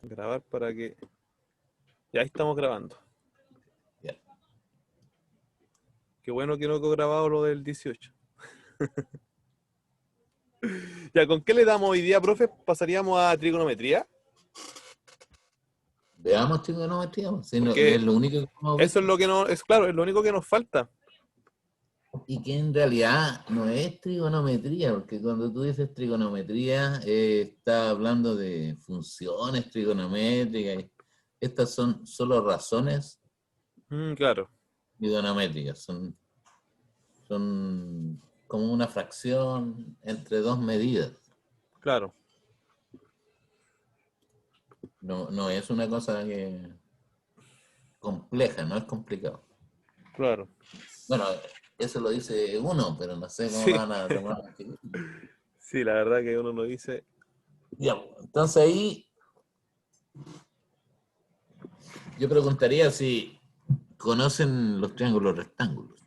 Grabar para que... Ya estamos grabando. Ya. Qué bueno que no he grabado lo del 18. Ya, ¿con qué le damos hoy día, profe? ¿Pasaríamos a trigonometría? Veamos trigonometría, si no, Porque es lo único que hemos eso es visto. lo que no... Es claro, es lo único que nos falta. Y que en realidad no es trigonometría, porque cuando tú dices trigonometría, está hablando de funciones trigonométricas. Estas son solo razones Claro, trigonométricas, son como una fracción entre dos medidas. claro, No es una cosa compleja, no es complicado. claro. Bueno, eso lo dice uno, pero no sé cómo lo Sí, van a tomar. sí, la verdad que uno lo dice... Ya, entonces ahí yo preguntaría si conocen los triángulos rectángulos,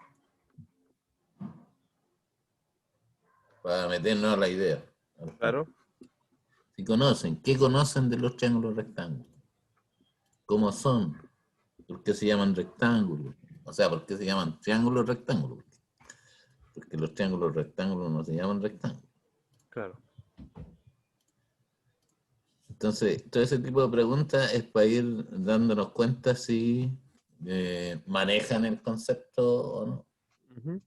para meternos a la idea. Claro. Si conocen, ¿qué conocen de los triángulos rectángulos? ¿Cómo son? ¿Por qué se llaman rectángulos? O sea, ¿por qué se llaman triángulos rectángulos? Porque los triángulos rectángulos no se llaman rectángulos. Claro. Entonces, todo ese tipo de preguntas es para ir dándonos cuenta si manejan el concepto o no. Ujú.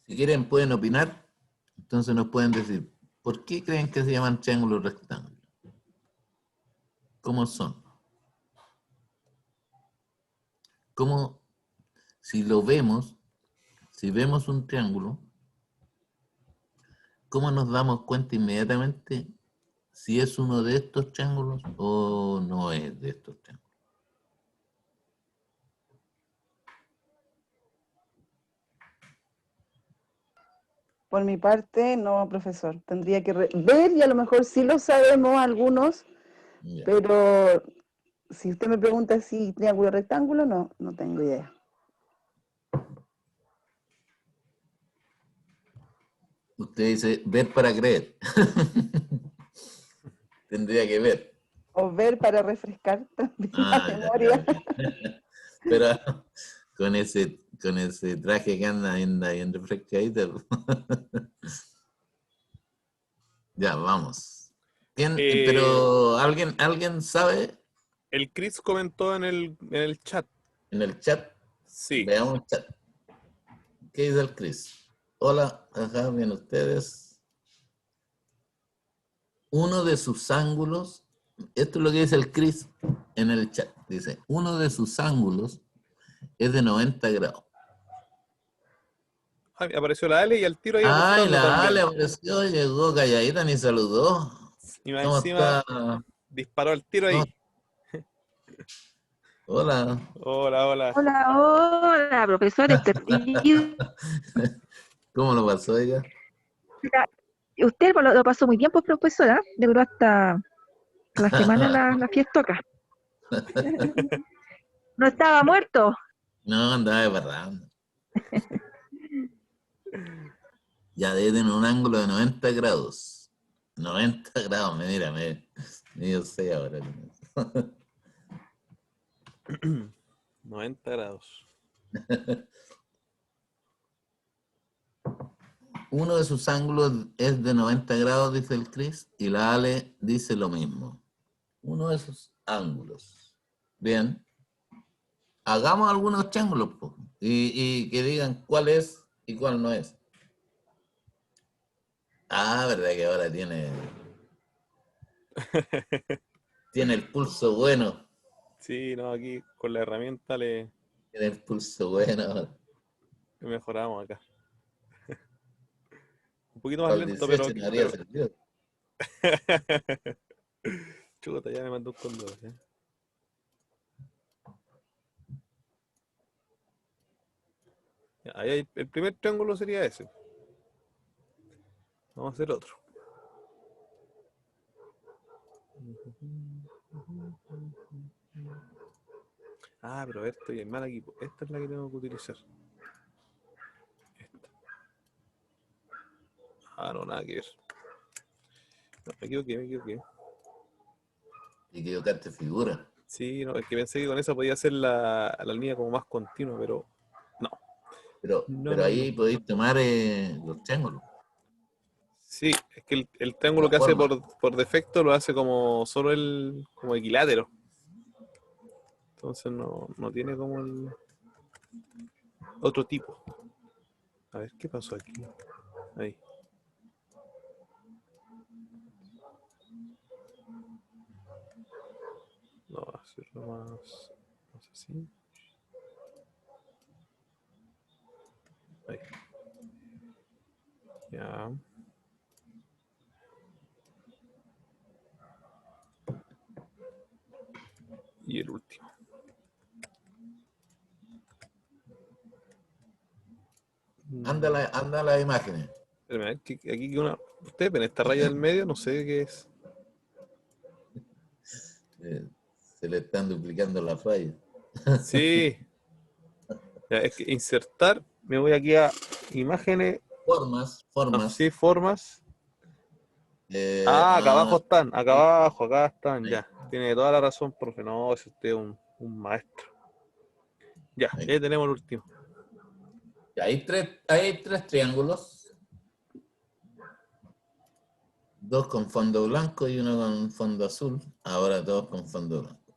Si quieren, pueden opinar. Entonces nos pueden decir, ¿por qué creen que se llaman triángulos rectángulos? ¿Cómo son? ¿Cómo, si lo vemos, si vemos un triángulo, cómo nos damos cuenta inmediatamente si es uno de estos triángulos o no es de estos triángulos? Por mi parte, no, profesor. Tendría que ver y a lo mejor sí lo sabemos algunos, Ya. pero si usted me pregunta si triángulo rectángulo, no tengo idea. Usted dice ver para creer. Tendría que ver. O ver para refrescar también la Ah, memoria. ya. Pero con ese traje que anda bien refrescadito. Ya, vamos. Eh, Pero ¿alguien sabe el Chris comentó en el chat. en el chat? Sí. Veamos el chat. ¿Qué dice el Chris? Hola, ajá, bien ustedes. Uno de sus ángulos, esto es lo que dice el Chris en el chat. Dice, uno de sus ángulos es de 90 grados. Ah, apareció la Ale y al tiro ahí Ay, apuntando la Ale también. apareció, llegó calladita, ni saludó. Y más ¿Cómo encima está? disparó al tiro ¿Cómo- ahí. Hola. Hola, hola. Hola, hola, profesores perdidos. ¿Cómo lo pasó ella? Usted lo pasó muy bien, pues, profesora. Duró hasta la semana la fiestoca. No estaba muerto. No, andaba de parranda. Ya debe tener un ángulo de 90 grados. 90 grados, mira, yo sé ahora. 90 grados. Uno de sus ángulos es de 90 grados, dice el Chris, y la Ale dice lo mismo. Uno de sus ángulos. Bien. Hagamos algunos triángulos, po, y que digan cuál es y cuál no es. Ah, verdad que ahora tiene el pulso bueno. Sí, no, aquí con la herramienta Tiene el pulso bueno. le mejoramos acá. Un poquito más Para el lento, 18 no habría servido. Chuta, ya me mandó un condor. ¿Eh? El primer triángulo sería ese. Vamos a hacer otro. Ah, pero a ver, estoy en mal equipo. Esta es la que tengo que utilizar. Esta. Ah, no, nada que ver. No, me equivoqué. Y que equivocaste figura. Sí, no, es que pensé que con esa podía hacer la línea como más continua, pero no. Pero No. ahí podéis tomar los triángulos. Sí, es que el triángulo La que hace forma. por defecto lo hace como solo como equilátero. Entonces no tiene como el otro tipo. A ver, ¿qué pasó aquí? Ahí. No, hacerlo más así. Ahí. Ya. Y el último. Anda las imágenes. Espérame, aquí que ustedes ven esta raya del medio, no sé qué es. Se le están duplicando las fallas. Sí. Ya, es que insertar, me voy aquí a imágenes, Formas. así, formas. Acá abajo están, acá están, Ahí, ya. Tiene toda la razón, profe. No, es usted un maestro. Ya, ahí. ya tenemos el último. Y hay tres triángulos. Dos con fondo blanco y uno con fondo azul. Ahora todos con fondo blanco.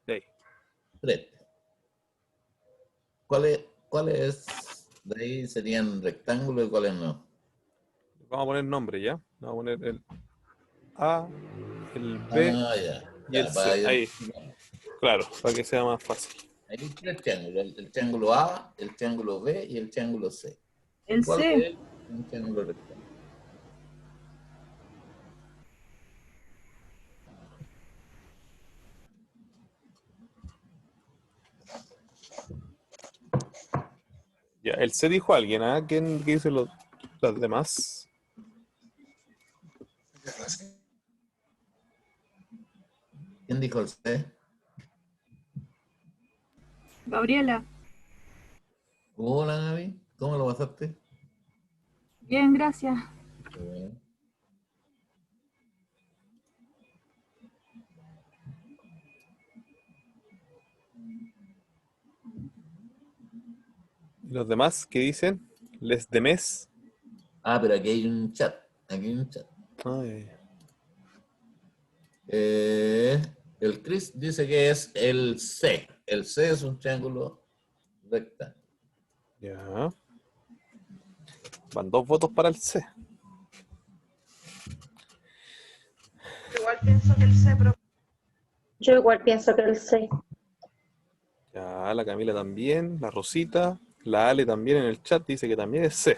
Ahí. Tres. ¿Cuáles de ahí serían rectángulos y cuáles no? Vamos a poner nombre ya. Vamos a poner el A, el B Ah, ya. y el Ya, C. Ahí, claro, para que sea más fácil. hay tres triángulos. El triángulo A, el triángulo B y el triángulo C. El ¿Cuál C. de ellos es un triángulo rectángulo? Ya, el C dijo alguien, ¿ah? ¿Quién dice los demás? ¿Quién dijo el C? Gabriela. Hola, Gaby. ¿Cómo lo pasaste? Bien, gracias. Bueno. ¿Y los demás qué dicen? ¿Les demés? Ah, pero aquí hay un chat. Aquí hay un chat. Ay, El Chris dice que es el C. El C es un triángulo rectángulo. ya. Van 2 votos para el C. Igual pienso que el C, pero Yo igual pienso que el 6. Ya, la Camila también, la Rosita, la Ale también en el chat dice que también es C.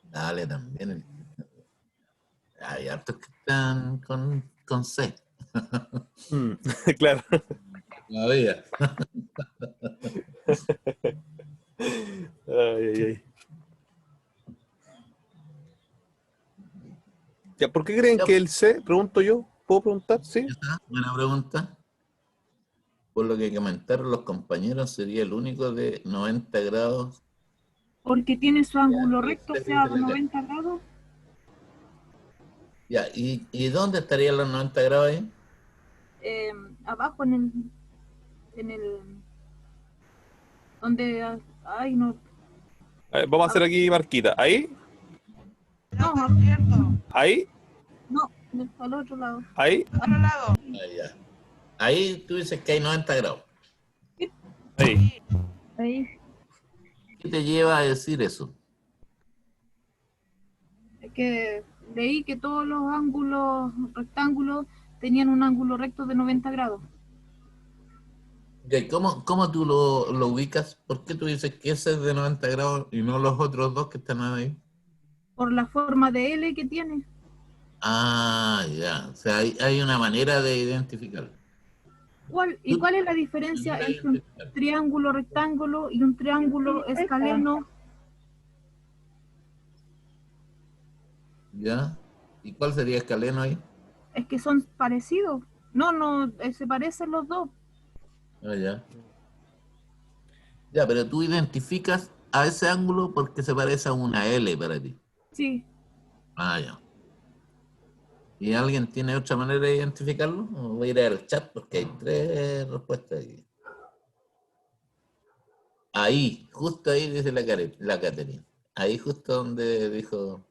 Dale también. Hay hartos que están con C. Claro. Todavía. Ay. Ya, ¿por qué creen Ya, que el C? Pregunto yo. ¿Puedo preguntar? Sí. está. Buena pregunta. Por lo que comentaron los compañeros, sería el único de 90 grados. Porque tiene su ángulo Y recto, o este sea, dice la 90 grados. Ya, ¿y dónde estarían los 90 grados ahí? Abajo en el, donde, ay, no, A ver, vamos a hacer aquí marquita. Ahí, no, ahí, no, al otro lado. ahí, Ah, ya. Ahí tú dices que hay 90 grados. ahí. Ahí, ¿Qué te lleva a decir eso? es que leí que todos los ángulos rectángulos tenían un ángulo recto de 90 grados. Ok, ¿cómo tú lo ubicas? ¿Por qué tú dices que ese es de 90 grados y no los otros dos que están ahí? Por la forma de L que tiene. Ah, ya. O sea, hay una manera de identificarlo. ¿Y cuál es la diferencia entre un triángulo rectángulo y un triángulo escaleno? ¿Ya? ¿Y cuál sería escaleno ahí? Es que son parecidos. No, se parecen los dos. Ah, ya. Ya, pero tú identificas a ese ángulo porque se parece a una L para ti. Sí. Ah, ya. ¿Y alguien tiene otra manera de identificarlo? O voy a ir al chat porque hay 3 respuestas aquí. Ahí, justo ahí dice la Catherine. Ahí justo donde dijo...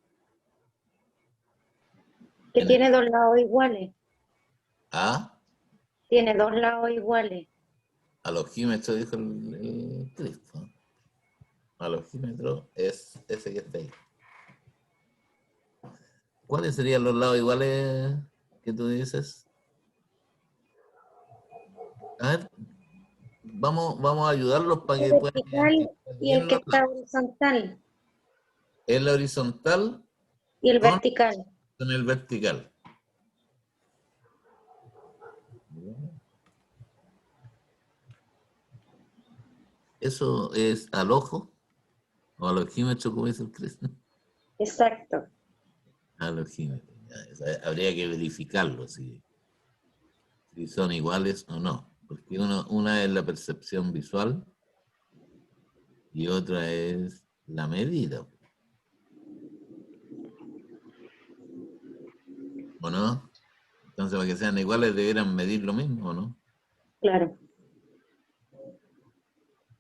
Que en el- tiene dos lados iguales. Ah, Tiene dos lados iguales. alogímetro dijo el Cristo. Alogímetro es ese que está ahí. ¿Cuáles serían los lados iguales que tú dices? A ver, vamos a ayudarlos para El que puedan vertical identificar y el bien que los está lados. horizontal. El horizontal Y el con, vertical. con el vertical. Eso es al ojo o alogímetro, como dice el Cristo. Exacto. Alogímetro. Habría que verificarlo si son iguales o no. Porque una es la percepción visual y otra es la medida. ¿O no? Entonces, para que sean iguales, debieran medir lo mismo, ¿o no? Claro.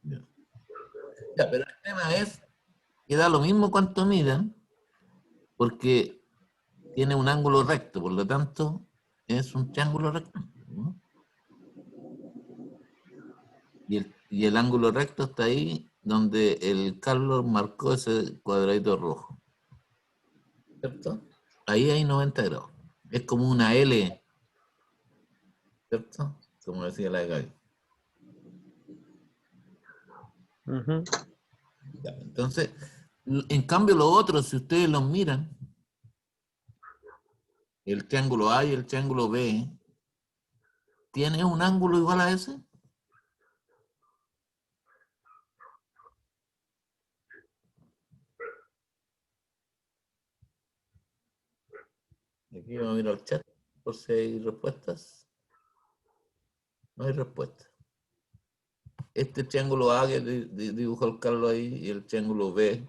Ya. Ya, pero el tema es que da lo mismo cuánto midan, porque tiene un ángulo recto, por lo tanto, es un triángulo recto, ¿no? Y el ángulo recto está ahí donde el Carlos marcó ese cuadradito rojo. ¿Cierto? Ahí hay 90 grados. Es como una L, ¿cierto? Como decía la de Gaby. Ujú. Ya, entonces, en cambio los otros, si ustedes los miran, el triángulo A y el triángulo B, ¿tiene un ángulo igual a ese? Aquí vamos a mirar el chat por si hay respuestas. No hay respuesta. Este triángulo A que dibujó el Carlos ahí y el triángulo B,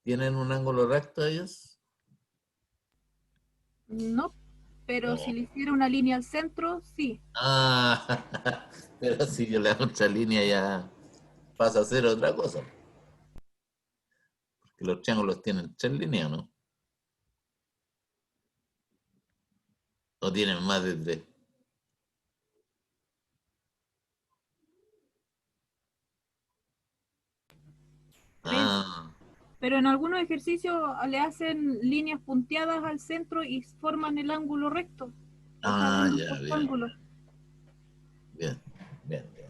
¿tienen un ángulo recto ellos? No, pero No. si le hiciera una línea al centro, sí. Ah, pero si yo le hago otra línea ya pasa a ser otra cosa. Porque los triángulos tienen 3 líneas, ¿no? O tienen más de 3. Tres. Ah, Pero en algunos ejercicios le hacen líneas punteadas al centro y forman el ángulo recto. O sea, ah, ven ya, estos bien, ángulos. bien, bien, bien.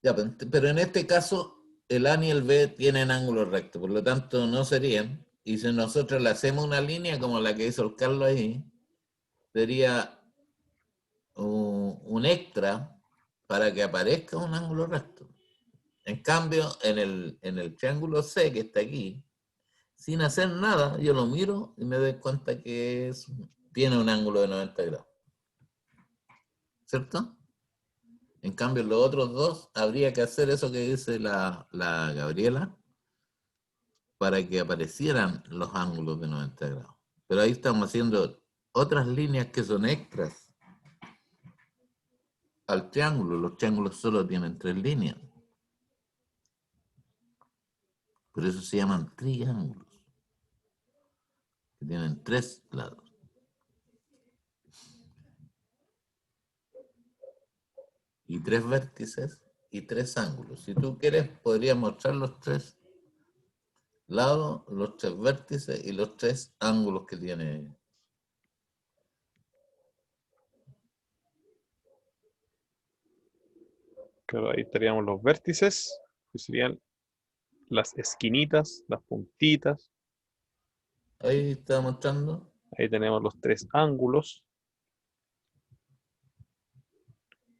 Ya, pero en este caso, el A y el B tienen ángulo recto, por lo tanto no serían. Y si nosotros le hacemos una línea como la que hizo el Carlos ahí, sería un extra para que aparezca un ángulo recto. En cambio, en el triángulo C que está aquí, sin hacer nada, yo lo miro y me doy cuenta que tiene un ángulo de 90 grados. ¿Cierto? En cambio, los otros dos habría que hacer eso que dice la Gabriela para que aparecieran los ángulos de 90 grados. Pero ahí estamos haciendo otras líneas que son extras al triángulo. Los triángulos solo tienen 3 líneas. Por eso se llaman triángulos, que tienen 3 lados. Y 3 vértices y 3 ángulos. Si tú quieres, podrías mostrar los 3 lados, los 3 vértices y los 3 ángulos que tiene. Claro, ahí estaríamos los vértices, que serían las esquinitas, las puntitas. Ahí está mostrando. Ahí tenemos los 3 ángulos.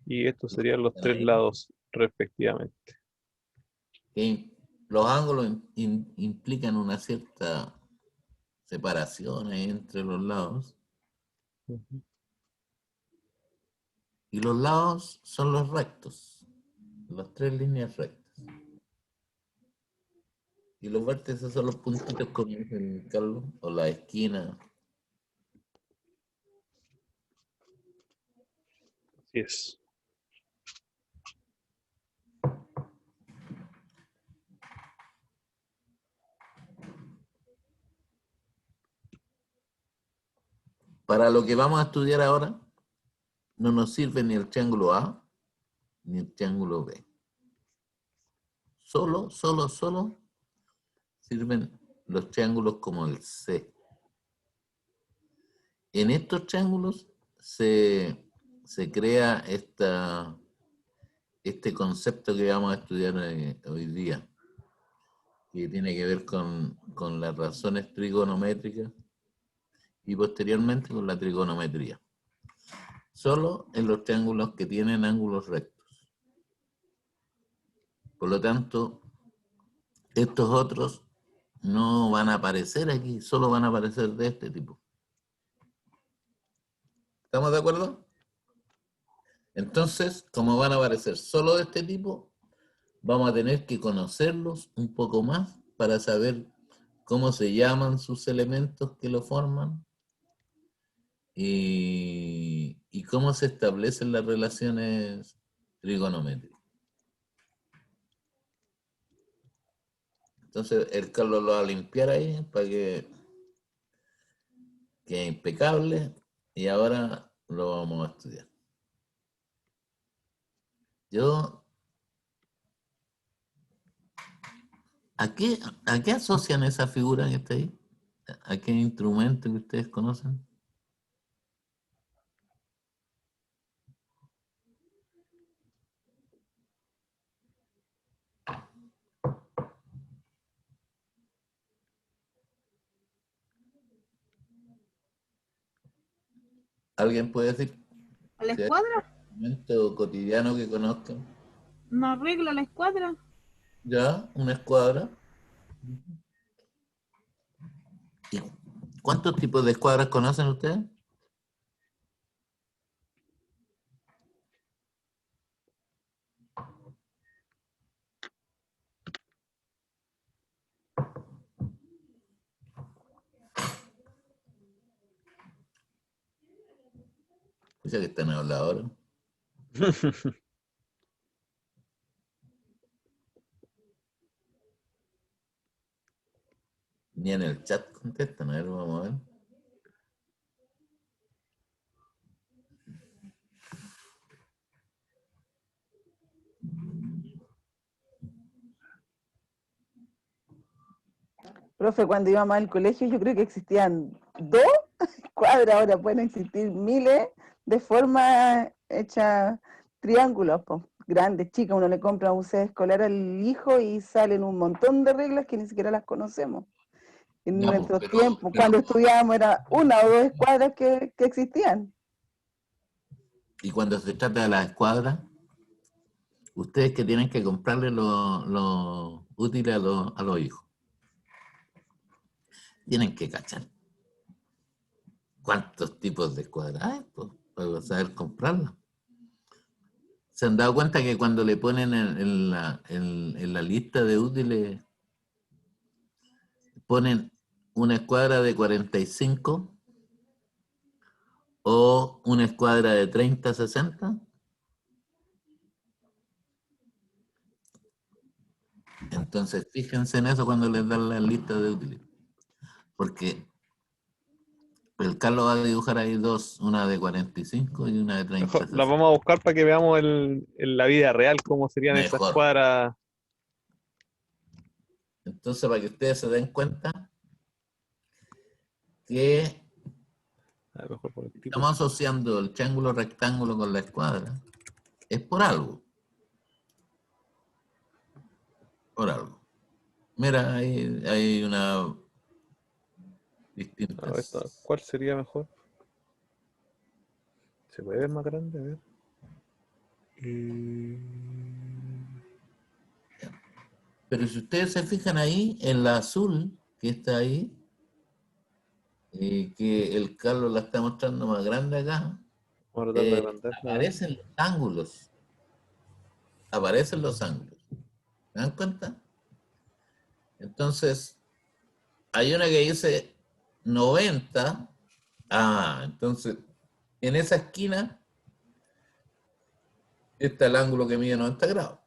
Y estos serían los tres lados respectivamente. Que los ángulos implican una cierta separación ahí entre los lados. Ujú. Y los lados son los rectos, las tres líneas rectas. Y los vértices son los puntitos, como dice el Carlos, o la esquina. Así es. Para lo que vamos a estudiar ahora, no nos sirve ni el triángulo A ni el triángulo B. Solo sirven los triángulos como el C. En estos triángulos se crea este concepto que vamos a estudiar hoy día, que tiene que ver con las razones trigonométricas y posteriormente con la trigonometría. Solo en los triángulos que tienen ángulos rectos. Por lo tanto, estos otros no van a aparecer aquí, solo van a aparecer de este tipo. ¿Estamos de acuerdo? Entonces, como van a aparecer solo de este tipo, vamos a tener que conocerlos un poco más para saber cómo se llaman sus elementos que lo forman y cómo se establecen las relaciones trigonométricas. Entonces, el Carlos lo va a limpiar ahí para que quede impecable y ahora lo vamos a estudiar. ¿A qué asocian esa figura que está ahí? ¿A qué instrumento que ustedes conocen? ¿Alguien puede decir ¿A la si hay escuadra? un instrumento cotidiano que conozcan? ¿No arregla la escuadra? ¿Ya? ¿Una escuadra? ¿Y cuántos tipos de escuadras conocen ustedes? Ya que están hablando ahora. Ni en el chat contestan. A ver, vamos a ver. Profe, cuando íbamos al colegio yo creo que existían 2 escuadras, ahora pueden existir miles de formas hechas triángulos, po, grandes, chicas. Uno le compra un set escolar al hijo y salen un montón de reglas que ni siquiera las conocemos. En Ya, pues, nuestros tiempos, cuando estudiábamos, era 1 o 2 escuadras que existían. y cuando se trata de las escuadras, ustedes que tienen que comprarle los útiles a los hijos, tienen que cachar cuántos tipos de escuadras hay, pues, para saber comprarlas. ¿Se han dado cuenta que cuando le ponen en la lista de útiles, ponen una escuadra de 45 o una escuadra de 30-60? Entonces, fíjense en eso cuando les dan la lista de útiles. Porque el Carlos va a dibujar ahí dos, una de 45 y una de Mejor, 30. las vamos a buscar para que veamos en la vida real cómo serían esas Mejor. cuadras. Entonces, para que ustedes se den cuenta que A lo mejor por el tipo. estamos asociando el triángulo rectángulo con la escuadra, es por algo. Por algo. Mira, hay una A ver, distintas. ¿cuál sería mejor? ¿Se puede ver más grande? A ver. Pero si ustedes se fijan ahí, en la azul que está ahí, que el Carlos la está mostrando más grande acá, Vamos a tratar de agrandarla. A ver. aparecen los ángulos. Aparecen los ángulos. ¿Se dan cuenta? Entonces, hay una que dice 90. Ah, entonces, en esa esquina está el ángulo que mide 90 grados.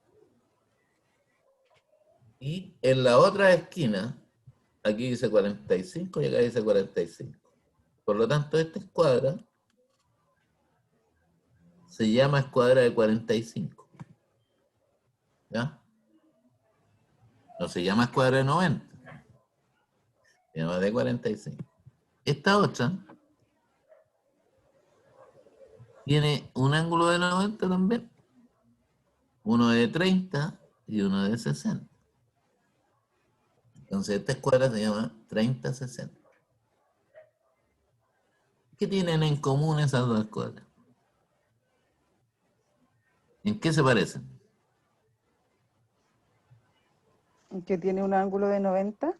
Y en la otra esquina, aquí dice 45 y acá dice 45. Por lo tanto, esta escuadra se llama escuadra de 45. ¿Ya? No se llama escuadra de 90. Se llama de 45. Esta otra tiene un ángulo de 90 también. Uno de 30 y uno de 60. Entonces esta escuadra se llama 30-60. ¿Qué tienen en común esas dos escuadras? ¿En qué se parecen? Que tiene un ángulo de 90.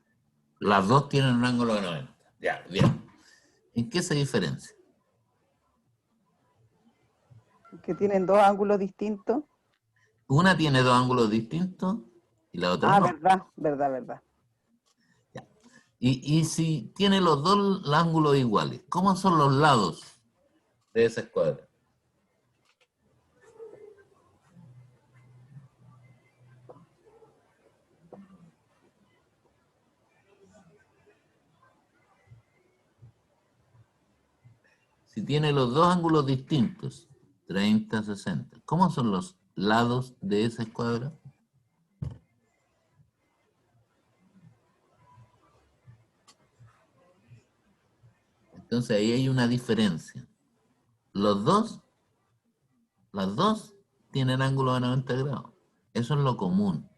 Las dos tienen un ángulo de 90. Ya, bien. ¿En qué se diferencia? Que tienen dos ángulos distintos. Una tiene dos ángulos distintos y la otra Ah, no. verdad. Ya. Y si tiene los dos ángulos iguales, ¿cómo son los lados de esa escuadra? Si tiene los dos ángulos distintos, 30-60, ¿cómo son los lados de esa escuadra? Entonces ahí hay una diferencia. Las dos tienen ángulo de 90 grados. Eso es lo común.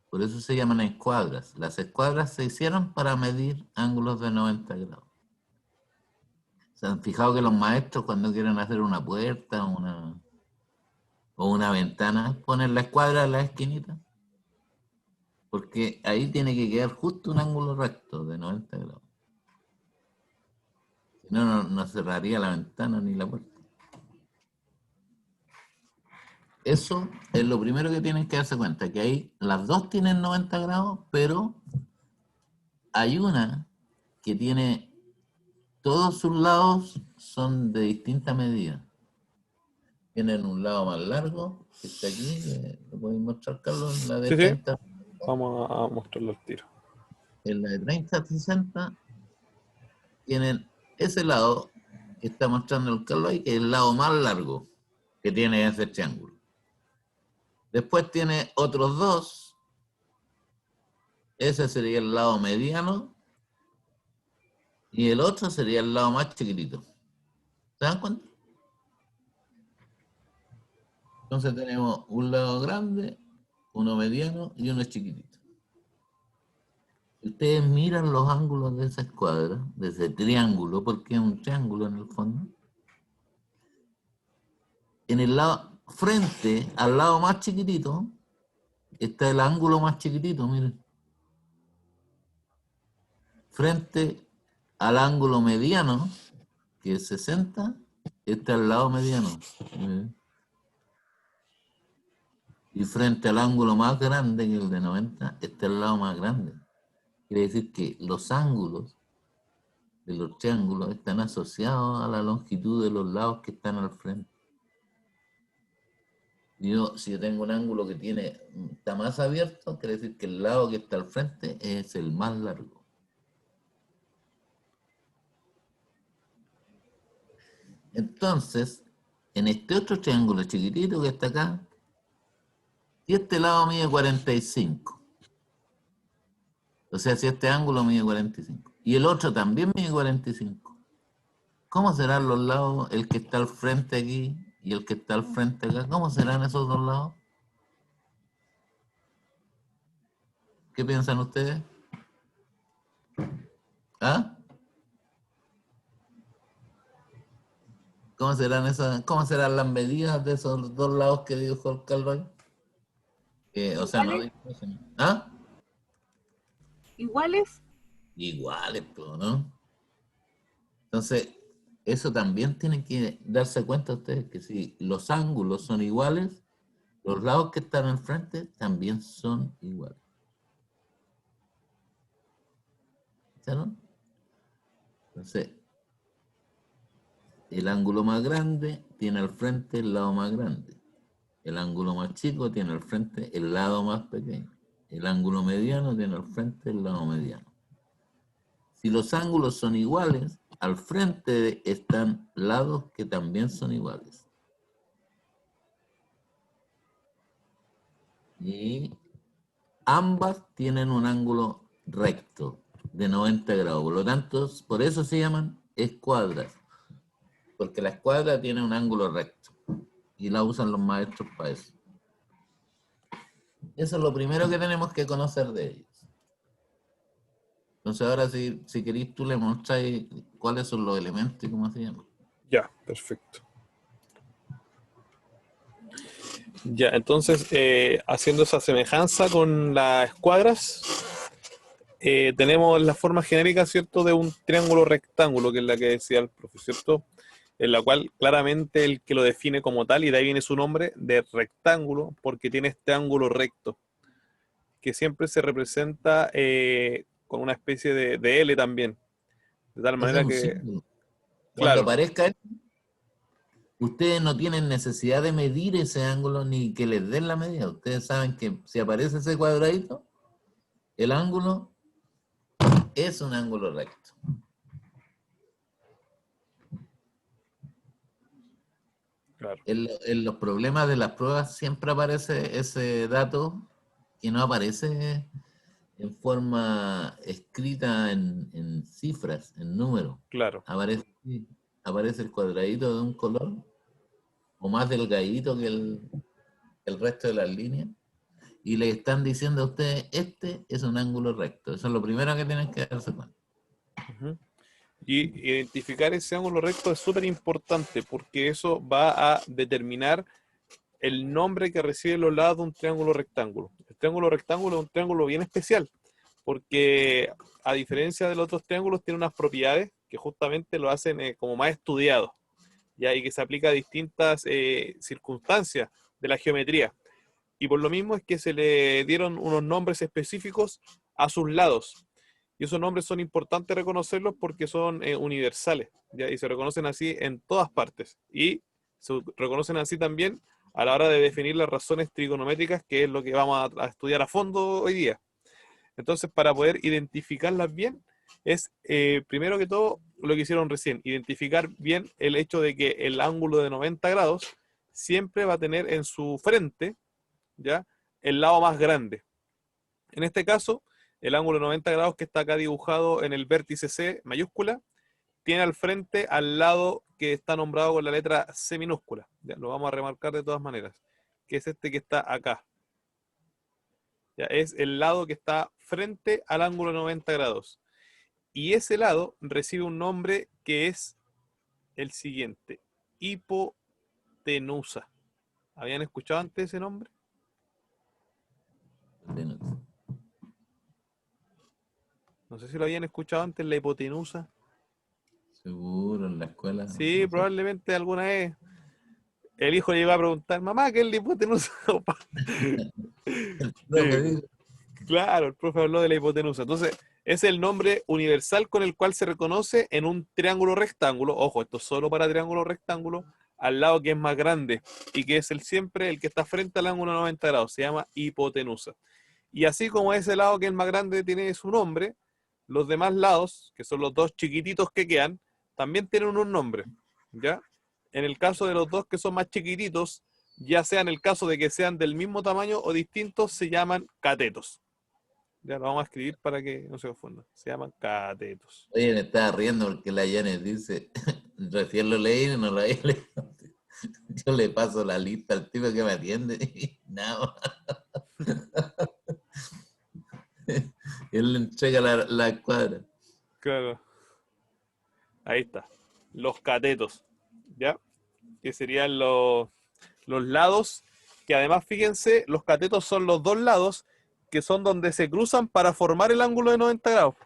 Por eso se llaman escuadras. Las escuadras se hicieron para medir ángulos de 90 grados. ¿Se han fijado que los maestros cuando quieren hacer una puerta o una ventana ponen la escuadra en la esquinita? Porque ahí tiene que quedar justo un ángulo recto de 90 grados. Si no, no cerraría la ventana ni la puerta. Eso es lo primero que tienen que darse cuenta, que ahí las dos tienen 90 grados, pero hay una que tiene, todos sus lados son de distinta medida. Tienen un lado más largo, que está aquí, lo podéis mostrar, Carlos, la de Sí, sí. 30. Vamos a mostrarlo al tiro. En la de 30-60 tienen ese lado que está mostrando el Carlos ahí, que es el lado más largo que tiene ese triángulo. Después tiene otros dos. Ese sería el lado mediano y el otro sería el lado más chiquitito. ¿Se dan cuenta? Entonces tenemos un lado grande, uno mediano y uno chiquitito. Si ustedes miran los ángulos de esa escuadra, de ese triángulo, porque es un triángulo en el fondo, en el lado frente al lado más chiquitito está el ángulo más chiquitito, miren. Frente al ángulo mediano, que es 60, está el lado mediano. Y frente al ángulo más grande, que es el de 90, está el lado más grande. Quiere decir que los ángulos de los triángulos están asociados a la longitud de los lados que están al frente. Si yo tengo un ángulo que está más abierto, quiere decir que el lado que está al frente es el más largo. Entonces, en este otro triángulo chiquitito que está acá, si este lado mide 45, o sea, si este ángulo mide 45, y el otro también mide 45, ¿cómo serán los lados, el que está al frente aquí y el que está al frente acá? ¿Cómo serán esos dos lados? ¿Qué piensan ustedes? ¿Ah? ¿Cómo serán las medidas de esos dos lados que dijo el Calroy? O sea, no. ¿Ah? ¿Iguales? Iguales, pues, ¿no? Entonces, eso también tienen que darse cuenta ustedes que si los ángulos son iguales, los lados que están al frente también son iguales. ¿Vieron? Entonces, el ángulo más grande tiene al frente el lado más grande. El ángulo más chico tiene al frente el lado más pequeño. El ángulo mediano tiene al frente el lado mediano. Si los ángulos son iguales, al frente están lados que también son iguales. Y ambas tienen un ángulo recto de 90 grados. Por lo tanto, por eso se llaman escuadras. Porque la escuadra tiene un ángulo recto. Y la usan los maestros para eso. Eso es lo primero que tenemos que conocer de ellos. Entonces ahora si queréis tú le mostráis cuáles son los elementos y cómo se llaman. Ya, perfecto. Ya, entonces, haciendo esa semejanza con las escuadras, tenemos la forma genérica, ¿cierto?, de un triángulo rectángulo, que es la que decía el profesor, ¿cierto?, en la cual claramente el que lo define como tal, y de ahí viene su nombre, de rectángulo, porque tiene este ángulo recto, que siempre se representa con una especie de L también, de tal Ese manera es un que, símbolo. Cuando claro, aparezca esto, ustedes no tienen necesidad de medir ese ángulo ni que les den la medida. Ustedes saben que si aparece ese cuadradito, el ángulo es un ángulo recto. claro, En los problemas de las pruebas siempre aparece ese dato que no aparece en forma escrita en cifras, en números. claro. Aparece el cuadradito de un color o más delgadito que el resto de las líneas y le están diciendo a ustedes, este es un ángulo recto. Eso es lo primero que tienen que darse cuenta. Ujú. Y identificar ese ángulo recto es súper importante porque eso va a determinar el nombre que recibe los lados de un triángulo rectángulo. El triángulo rectángulo es un triángulo bien especial porque a diferencia de los otros triángulos tiene unas propiedades que justamente lo hacen como más estudiados, ¿ya? Y que se aplica a distintas circunstancias de la geometría. Y por lo mismo es que se le dieron unos nombres específicos a sus lados. Y esos nombres son importantes reconocerlos porque son universales, ¿ya? Y se reconocen así en todas partes. Y se reconocen así también a la hora de definir las razones trigonométricas, que es lo que vamos a estudiar a fondo hoy día. Entonces, para poder identificarlas bien, es primero que todo lo que hicieron recién, identificar bien el hecho de que el ángulo de 90 grados siempre va a tener en su frente, ¿ya?, el lado más grande. En este caso, el ángulo de 90 grados que está acá dibujado en el vértice C mayúscula, tiene al frente al lado que está nombrado con la letra C minúscula. Ya, lo vamos a remarcar de todas maneras, que es este que está acá. Ya, es el lado que está frente al ángulo de 90 grados. Y ese lado recibe un nombre que es el siguiente: hipotenusa. ¿Habían escuchado antes ese nombre? No sé si lo habían escuchado antes, la hipotenusa. Seguro, en la escuela. Sí, No sé. probablemente alguna vez el hijo le iba a preguntar, mamá, ¿qué es la hipotenusa? El profe Sí, dijo, claro, el profe habló de la hipotenusa. Entonces, es el nombre universal con el cual se reconoce en un triángulo rectángulo. Ojo, esto es solo para triángulo rectángulo, al lado que es más grande y que es siempre el que está frente al ángulo de 90 grados. Se llama hipotenusa. Y así como ese lado que es más grande tiene su nombre, los demás lados, que son los dos chiquititos que quedan, también tienen un nombre, ¿ya? En el caso de los dos que son más chiquititos, ya sea en el caso de que sean del mismo tamaño o distintos, se llaman catetos. Ya lo vamos a escribir para que no se confundan. Se llaman catetos. oye, me estaba riendo porque la Janet dice, recién lo leí y no lo había leído. Yo le paso la lista al tipo que me atiende y nada más. Él le entrega la escuadra. Claro. Ahí está. Los catetos. ¿Ya? que serían los lados, que además, fíjense, los catetos son los dos lados que son donde se cruzan para formar el ángulo de 90 grados.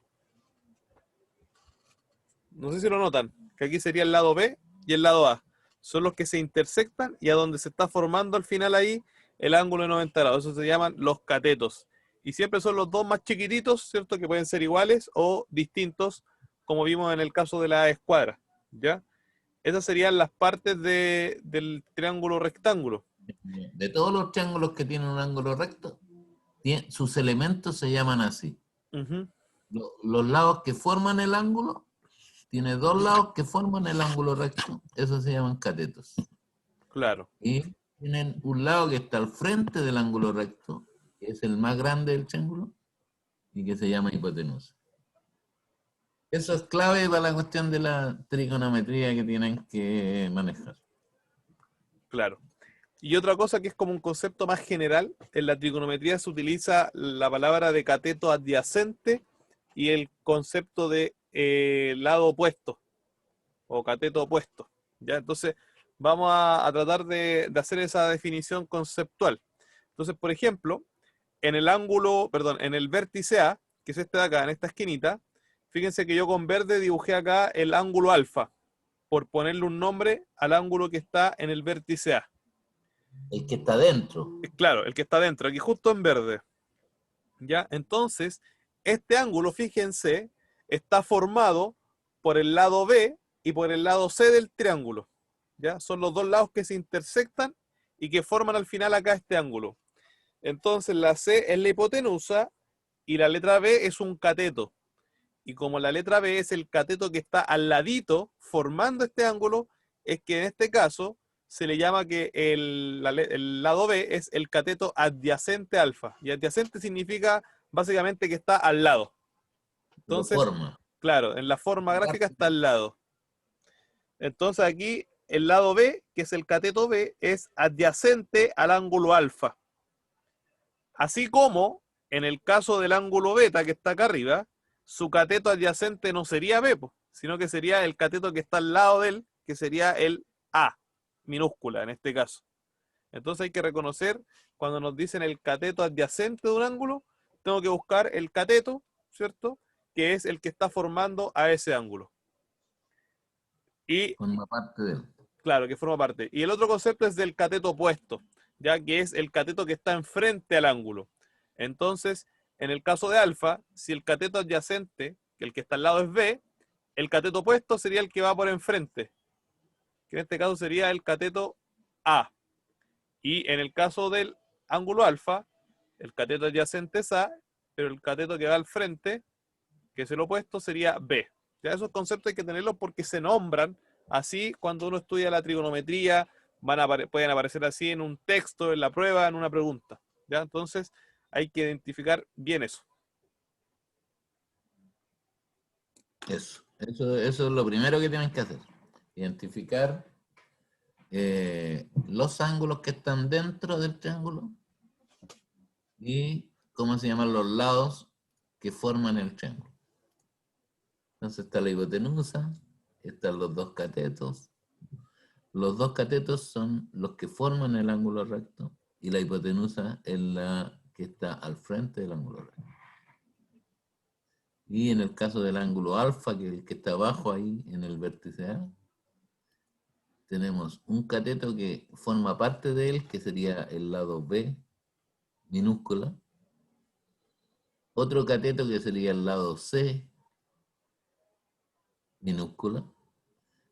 No sé si lo notan, que aquí sería el lado B y el lado A. Son los que se intersectan y a donde se está formando al final ahí el ángulo de 90 grados. Eso se llaman los catetos. Y siempre son los dos más chiquititos, ¿cierto? Que pueden ser iguales o distintos, como vimos en el caso de la escuadra, ¿ya? Esas serían las partes del triángulo rectángulo. De todos los triángulos que tienen un ángulo recto, sus elementos se llaman así. Ujú. Los lados que forman el ángulo, tiene dos lados que forman el ángulo recto, esos se llaman catetos. Claro. Y tienen un lado que está al frente del ángulo recto, que es el más grande del triángulo, y que se llama hipotenusa. Eso es clave para la cuestión de la trigonometría que tienen que manejar. Claro. Y otra cosa que es como un concepto más general, en la trigonometría se utiliza la palabra de cateto adyacente y el concepto de lado opuesto o cateto opuesto, ¿ya? Entonces vamos a tratar de hacer esa definición conceptual. Entonces, por ejemplo, en el vértice A, que es este de acá, en esta esquinita, fíjense que yo con verde dibujé acá el ángulo alfa, por ponerle un nombre al ángulo que está en el vértice A. El que está dentro. Claro, el que está dentro, aquí justo en verde. ¿Ya? Entonces, este ángulo, fíjense, está formado por el lado B y por el lado C del triángulo. ¿Ya? Son los dos lados que se intersectan y que forman al final acá este ángulo. Entonces, la C es la hipotenusa y la letra B es un cateto. Y como la letra B es el cateto que está al ladito formando este ángulo, es que en este caso se le llama que el lado B es el cateto adyacente alfa. Y adyacente significa básicamente que está al lado. Entonces, Forma. claro, en la forma gráfica está al lado. Entonces aquí el lado B, que es el cateto B, es adyacente al ángulo alfa. Así como en el caso del ángulo beta que está acá arriba, su cateto adyacente no sería B, sino que sería el cateto que está al lado de él, que sería el A, minúscula en este caso. Entonces hay que reconocer, cuando nos dicen el cateto adyacente de un ángulo, tengo que buscar el cateto, ¿cierto? Que es el que está formando a ese ángulo. Y, Forma parte de él. claro, que forma parte. Y el otro concepto es del cateto opuesto, ya que es el cateto que está enfrente al ángulo. Entonces, en el caso de alfa, si el cateto adyacente, que el que está al lado es B, el cateto opuesto sería el que va por enfrente, que en este caso sería el cateto A. Y en el caso del ángulo alfa, el cateto adyacente es A, pero el cateto que va al frente, que es el opuesto, sería B. Ya esos conceptos hay que tenerlos porque se nombran así cuando uno estudia la trigonometría, pueden aparecer así en un texto, en la prueba, en una pregunta. ¿Ya? Entonces hay que identificar bien eso. Eso es lo primero que tienen que hacer. Identificar los ángulos que están dentro del triángulo y cómo se llaman los lados que forman el triángulo. Entonces está la hipotenusa, están los dos catetos. Los dos catetos son los que forman el ángulo recto y la hipotenusa es la que está al frente del ángulo recto. Y en el caso del ángulo alfa, que es el que está abajo ahí en el vértice A, tenemos un cateto que forma parte de él, que sería el lado B, minúscula. Otro cateto que sería el lado C, minúscula.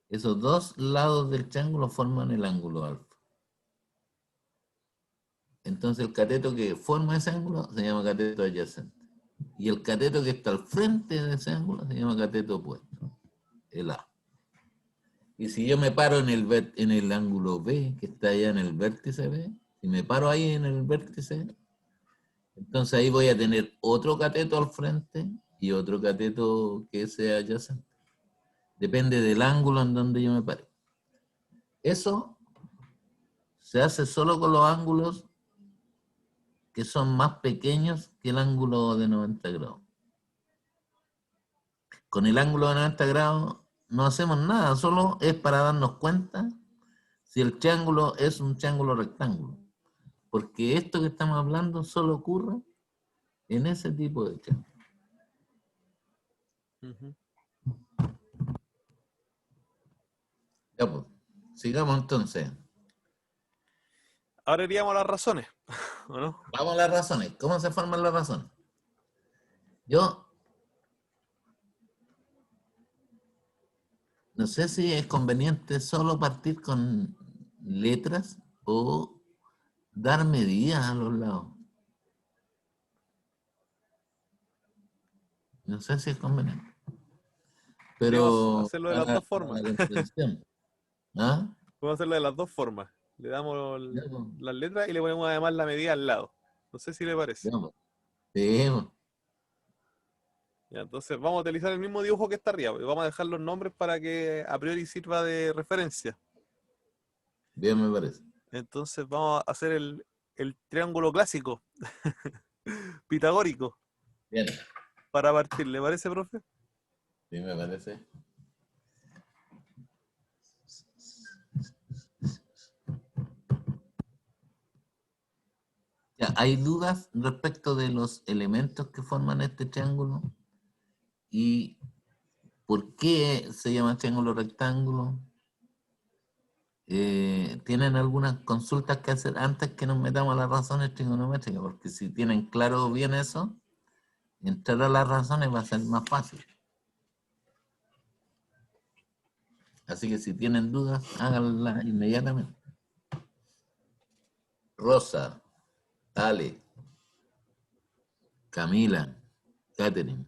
Esos dos lados del triángulo forman el ángulo alfa. Entonces el cateto que forma ese ángulo se llama cateto adyacente. Y el cateto que está al frente de ese ángulo se llama cateto opuesto, el A. Y si yo me paro en el ángulo B, que está allá en el vértice B, si me paro ahí en el vértice, entonces ahí voy a tener otro cateto al frente y otro cateto que sea adyacente. Depende del ángulo en donde yo me pare. Eso se hace solo con los ángulos que son más pequeños que el ángulo de 90 grados. Con el ángulo de 90 grados no hacemos nada, solo es para darnos cuenta si el triángulo es un triángulo rectángulo. Porque esto que estamos hablando solo ocurre en ese tipo de triángulo. Ujú. Ya, pues, sigamos entonces. Ahora iríamos a las razones, ¿o no? Vamos a las razones. ¿Cómo se forman las razones? Yo no sé si es conveniente solo partir con letras o dar medidas a los lados. No sé si es conveniente. Podríamos Pero hacerlo de las dos para formas. la comprensión. ¿Ah? Podemos hacerlo de las dos formas. Le damos Ya, pues, las letras y le ponemos además la medida al lado. No sé si le parece. ya, pues. Sí, pues, Ya, entonces vamos a utilizar el mismo dibujo que está arriba. Y vamos a dejar los nombres para que a priori sirva de referencia. bien me parece. Entonces vamos a hacer el triángulo clásico, pitagórico, Bien, para partir. ¿Le parece, profe? sí me parece. Ya, ¿hay dudas respecto de los elementos que forman este triángulo? ¿Y por qué se llama triángulo rectángulo? ¿Tienen algunas consultas que hacer antes que nos metamos a las razones trigonométricas? Porque si tienen claro bien eso, entrar a las razones va a ser más fácil. Así que si tienen dudas, háganlas inmediatamente. Rosa, Ale, Camila, Catherine,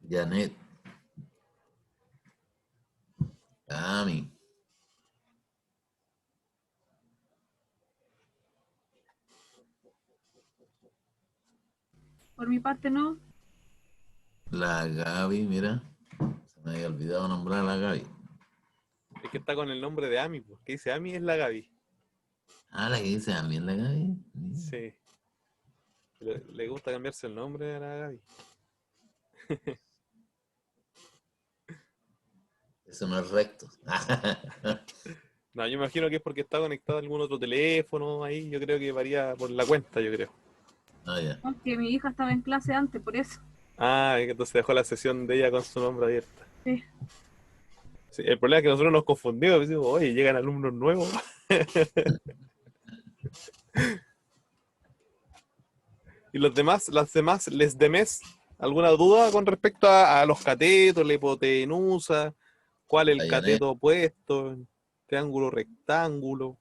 Janet, Cami, Por mi parte no. la Gaby, mira, se me había olvidado nombrar a la Gaby. Es que está con el nombre de Ami, pues. Que dice Ami es la Gaby. Ah, la que dice también la Gaby. Sí. Le gusta cambiarse el nombre a la Gaby. Eso no es recto. No, yo imagino que es porque está conectado a algún otro teléfono ahí. Yo creo que varía por la cuenta, yo creo. Ah, ya. Aunque mi hija estaba en clase antes, por eso. Ah, es que entonces dejó la sesión de ella con su nombre abierta. Sí. Sí, el problema es que nosotros nos confundimos. Decimos, oye, llegan alumnos nuevos. Y los demás, las demás, les demás, ¿alguna duda con respecto a los catetos, la hipotenusa? ¿Cuál es el La Janet. cateto opuesto? Triángulo, rectángulo.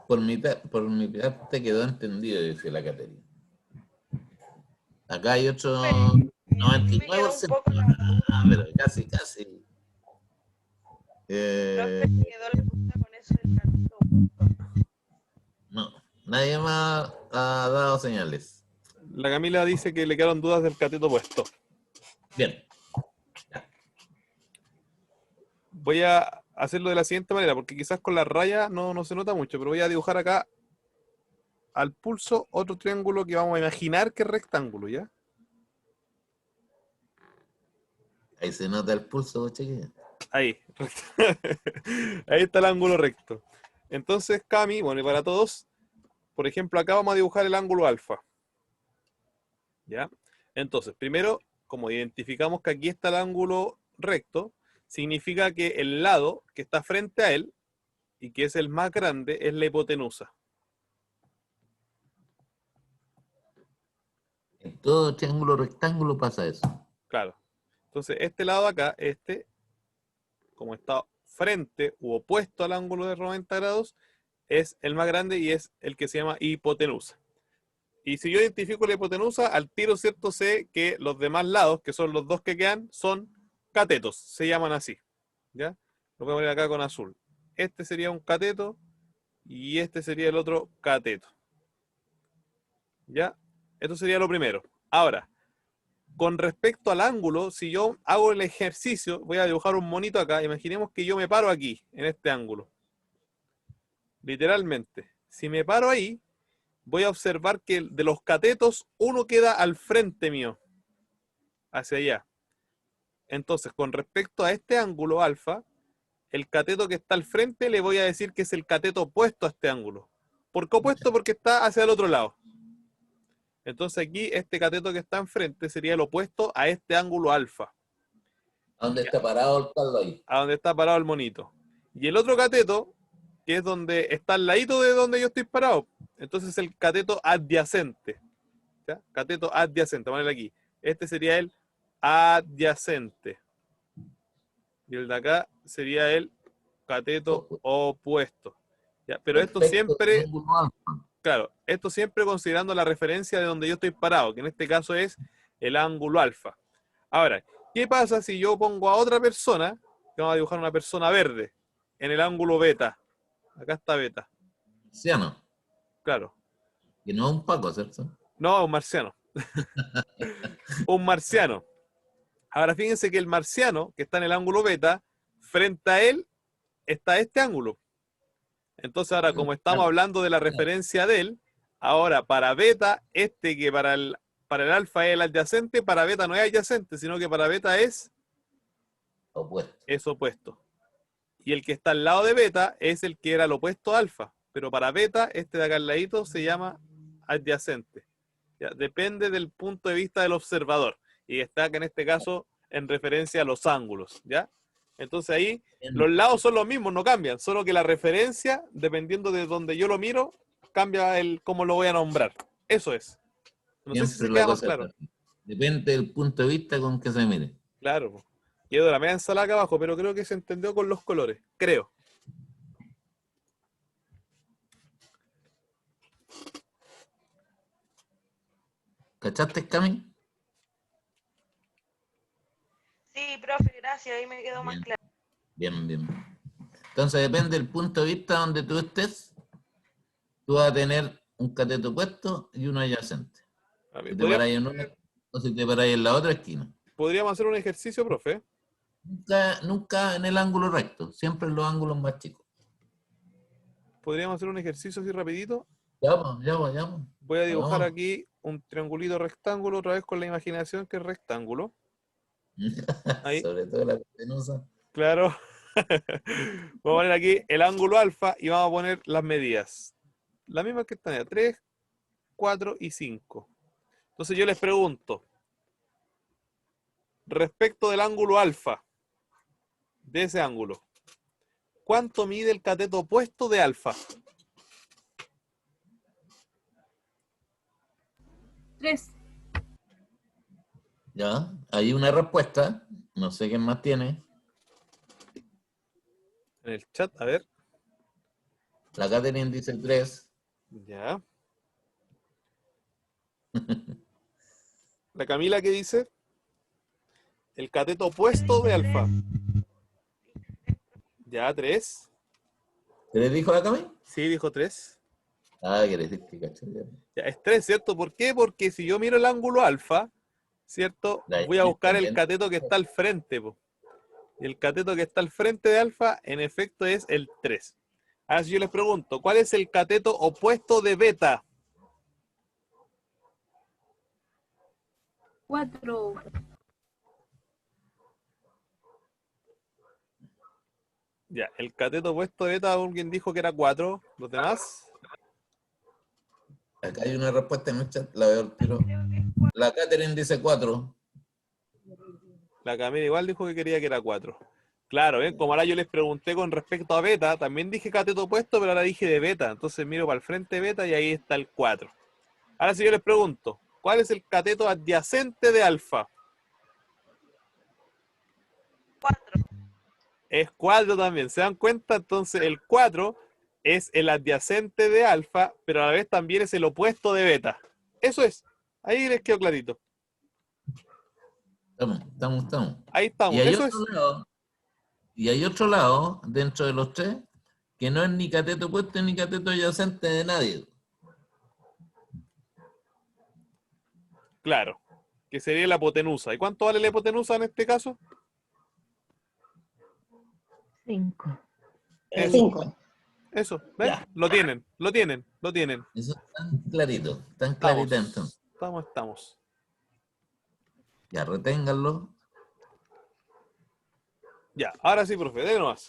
Por mi parte quedó entendido, dice la Caterina. Acá hay otro Me quedó un 99%. poco la duda, Pero casi, casi. profe, me quedó la duda con eso del cateto opuesto. No, nadie más ha dado señales. La Camila dice que le quedaron dudas del cateto opuesto. Bien, Voy a hacerlo de la siguiente manera, porque quizás con la raya no se nota mucho, pero voy a dibujar acá al pulso otro triángulo que vamos a imaginar que es rectángulo, ¿ya? ahí se nota el pulso, chiquilla. Ahí. Ahí está el ángulo recto. Entonces, Cami, bueno, y para todos, por ejemplo, acá vamos a dibujar el ángulo alfa. ¿Ya? Entonces, primero, como identificamos que aquí está el ángulo recto, significa que el lado que está frente a él, y que es el más grande, es la hipotenusa. En todo triángulo rectángulo pasa eso. Claro. Entonces, este lado de acá, como está frente u opuesto al ángulo de 90 grados, es el más grande y es el que se llama hipotenusa. Y si yo identifico la hipotenusa, al tiro, ¿cierto? Sé que los demás lados, que son los dos que quedan, son catetos, se llaman así. ¿Ya? Lo voy a poner acá con azul. Este sería un cateto y este sería el otro cateto. ¿Ya? Esto sería lo primero. Ahora, con respecto al ángulo, si yo hago el ejercicio, voy a dibujar un monito acá. Imaginemos que yo me paro aquí, en este ángulo. Literalmente. Si me paro ahí, voy a observar que de los catetos, uno queda al frente mío, hacia allá. Entonces, con respecto a este ángulo alfa, el cateto que está al frente le voy a decir que es el cateto opuesto a este ángulo. ¿Por qué opuesto? Porque está hacia el otro lado. Entonces aquí este cateto que está enfrente sería el opuesto a este ángulo alfa, ¿A dónde está parado el palo ahí? a donde está parado el monito. Y el otro cateto, que es donde está al ladito de donde yo estoy parado, entonces es el cateto adyacente. ¿Ya? Cateto adyacente, vamos a ponerle aquí. Este sería el adyacente. Y el de acá sería el cateto opuesto. ¿Ya? Pero esto Respecto del siempre, ángulo alfa. claro, esto siempre considerando la referencia de donde yo estoy parado, que en este caso es el ángulo alfa. Ahora, ¿qué pasa si yo pongo a otra persona, que vamos a dibujar una persona verde, en el ángulo beta? Acá está beta, Marciano, claro. que no es un Paco, ¿cierto? No, un marciano. Un marciano. Ahora fíjense que el marciano, que está en el ángulo beta, frente a él está este ángulo. Entonces ahora, como estamos hablando de la referencia de él, ahora para beta, este que para el alfa es el adyacente, para beta no es adyacente, sino que para beta es Opuesto. opuesto. Y el que está al lado de beta es el que era el opuesto a alfa. Pero para beta, este de acá al ladito se llama adyacente. ¿Ya? Depende del punto de vista del observador. Y está que en este caso en referencia a los ángulos. ¿Ya? Entonces ahí los lados son los mismos, no cambian. Solo que la referencia, dependiendo de donde yo lo miro, cambia el cómo lo voy a nombrar. Eso es. No sé si Siempre se la queda más cosa claro. es así. Depende del punto de vista con que se mire. Claro. Po. Quedó la media ensalada acá abajo, pero creo que se entendió con los colores. Creo. ¿Cachaste, Cami? Sí, profe, gracias, ahí me quedó más Bien. claro. Bien, bien. Entonces depende del punto de vista donde tú estés, tú vas a tener un cateto opuesto y uno adyacente. A mí, Si te paras en una o si te paras en la otra esquina. podríamos hacer un ejercicio, profe. Nunca en el ángulo recto, siempre en los ángulos más chicos. Podríamos hacer un ejercicio así rapidito. Ya, pues, ya, pues, ya, pues. Voy a dibujar Hagamos. aquí un triangulito rectángulo, otra vez con la imaginación que es rectángulo. Ahí, Sobre todo la penosa. claro. Vamos a poner aquí el ángulo alfa y vamos a poner las medidas. Las mismas que están allá, 3, 4 y 5. Entonces yo les pregunto, respecto del ángulo alfa, de ese ángulo, ¿cuánto mide el cateto opuesto de alfa? 3. Ya, hay una respuesta. No sé quién más tiene. En el chat, a ver. La Catherine dice 3. Ya. La Camila, ¿qué dice? El cateto opuesto de alfa. Ya, 3. ¿Qué le dijo la Cami? Sí, dijo 3. Ah, quiere decir que caché. Ya, es 3, ¿cierto? ¿Por qué? Porque si yo miro el ángulo alfa, ¿cierto? Voy a buscar el cateto que está al frente, po. Y el cateto que está al frente de alfa, en efecto, es el 3. Ahora si yo les pregunto, ¿cuál es el cateto opuesto de beta? 4. Ya, el cateto opuesto de beta, alguien dijo que era 4. ¿Los demás? Acá hay una respuesta en el chat, la veo al tiro. La Catherine dice 4. La Camila igual dijo que quería que era 4. Claro, ¿ven? Como ahora yo les pregunté con respecto a beta, también dije cateto opuesto, pero ahora dije de beta. Entonces miro para el frente de beta y ahí está el 4. Ahora si yo les pregunto, ¿cuál es el cateto adyacente de alfa? 4. Es 4 también. ¿Se dan cuenta? Entonces el 4 es el adyacente de alfa, pero a la vez también es el opuesto de beta. Eso es. Ahí les quedó clarito. Estamos. Ahí estamos. Y hay Eso es. otro lado, y hay otro lado, dentro de los tres, que no es ni cateto opuesto ni cateto adyacente de nadie. Claro. Que sería la hipotenusa. ¿Y cuánto vale la hipotenusa en este caso? 5. Eso. 5. Eso, ¿ven? Ya. Lo tienen, lo tienen, lo tienen. Eso es tan Estamos, clarita entonces. estamos. Ya, reténganlo. Ya, ahora sí, profe, de nomás.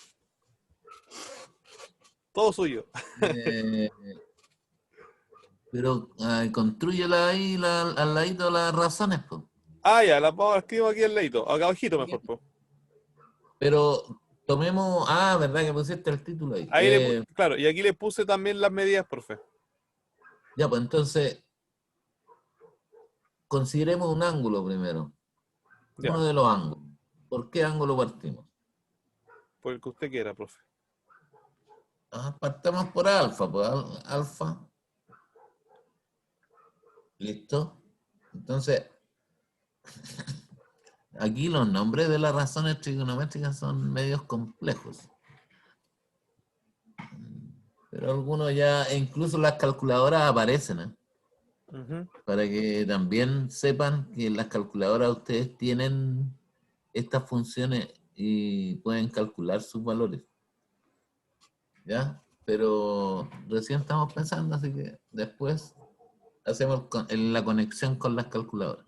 Todo suyo. Eh, pero construyela ahí al ladito de las razones, pues. Ah, ya, la vamos a escribir aquí al ladito, acá abajito mejor, pues. Pero tomemos. Ah, ¿verdad que pusiste el título ahí? Ahí claro, y aquí le puse también las medidas, profe. Ya, pues entonces, consideremos un ángulo primero. Ya, Uno de los ángulos. ¿Por qué ángulo partimos? por el que usted quiera, profe. Partamos por alfa, pues alfa. ¿Listo? Entonces, aquí los nombres de las razones trigonométricas son medios complejos. Pero algunos ya, e incluso las calculadoras aparecen, ¿eh? Ujú. Para que también sepan que en las calculadoras ustedes tienen estas funciones y pueden calcular sus valores. ¿Ya? Pero recién estamos pensando, así que después hacemos la conexión con las calculadoras.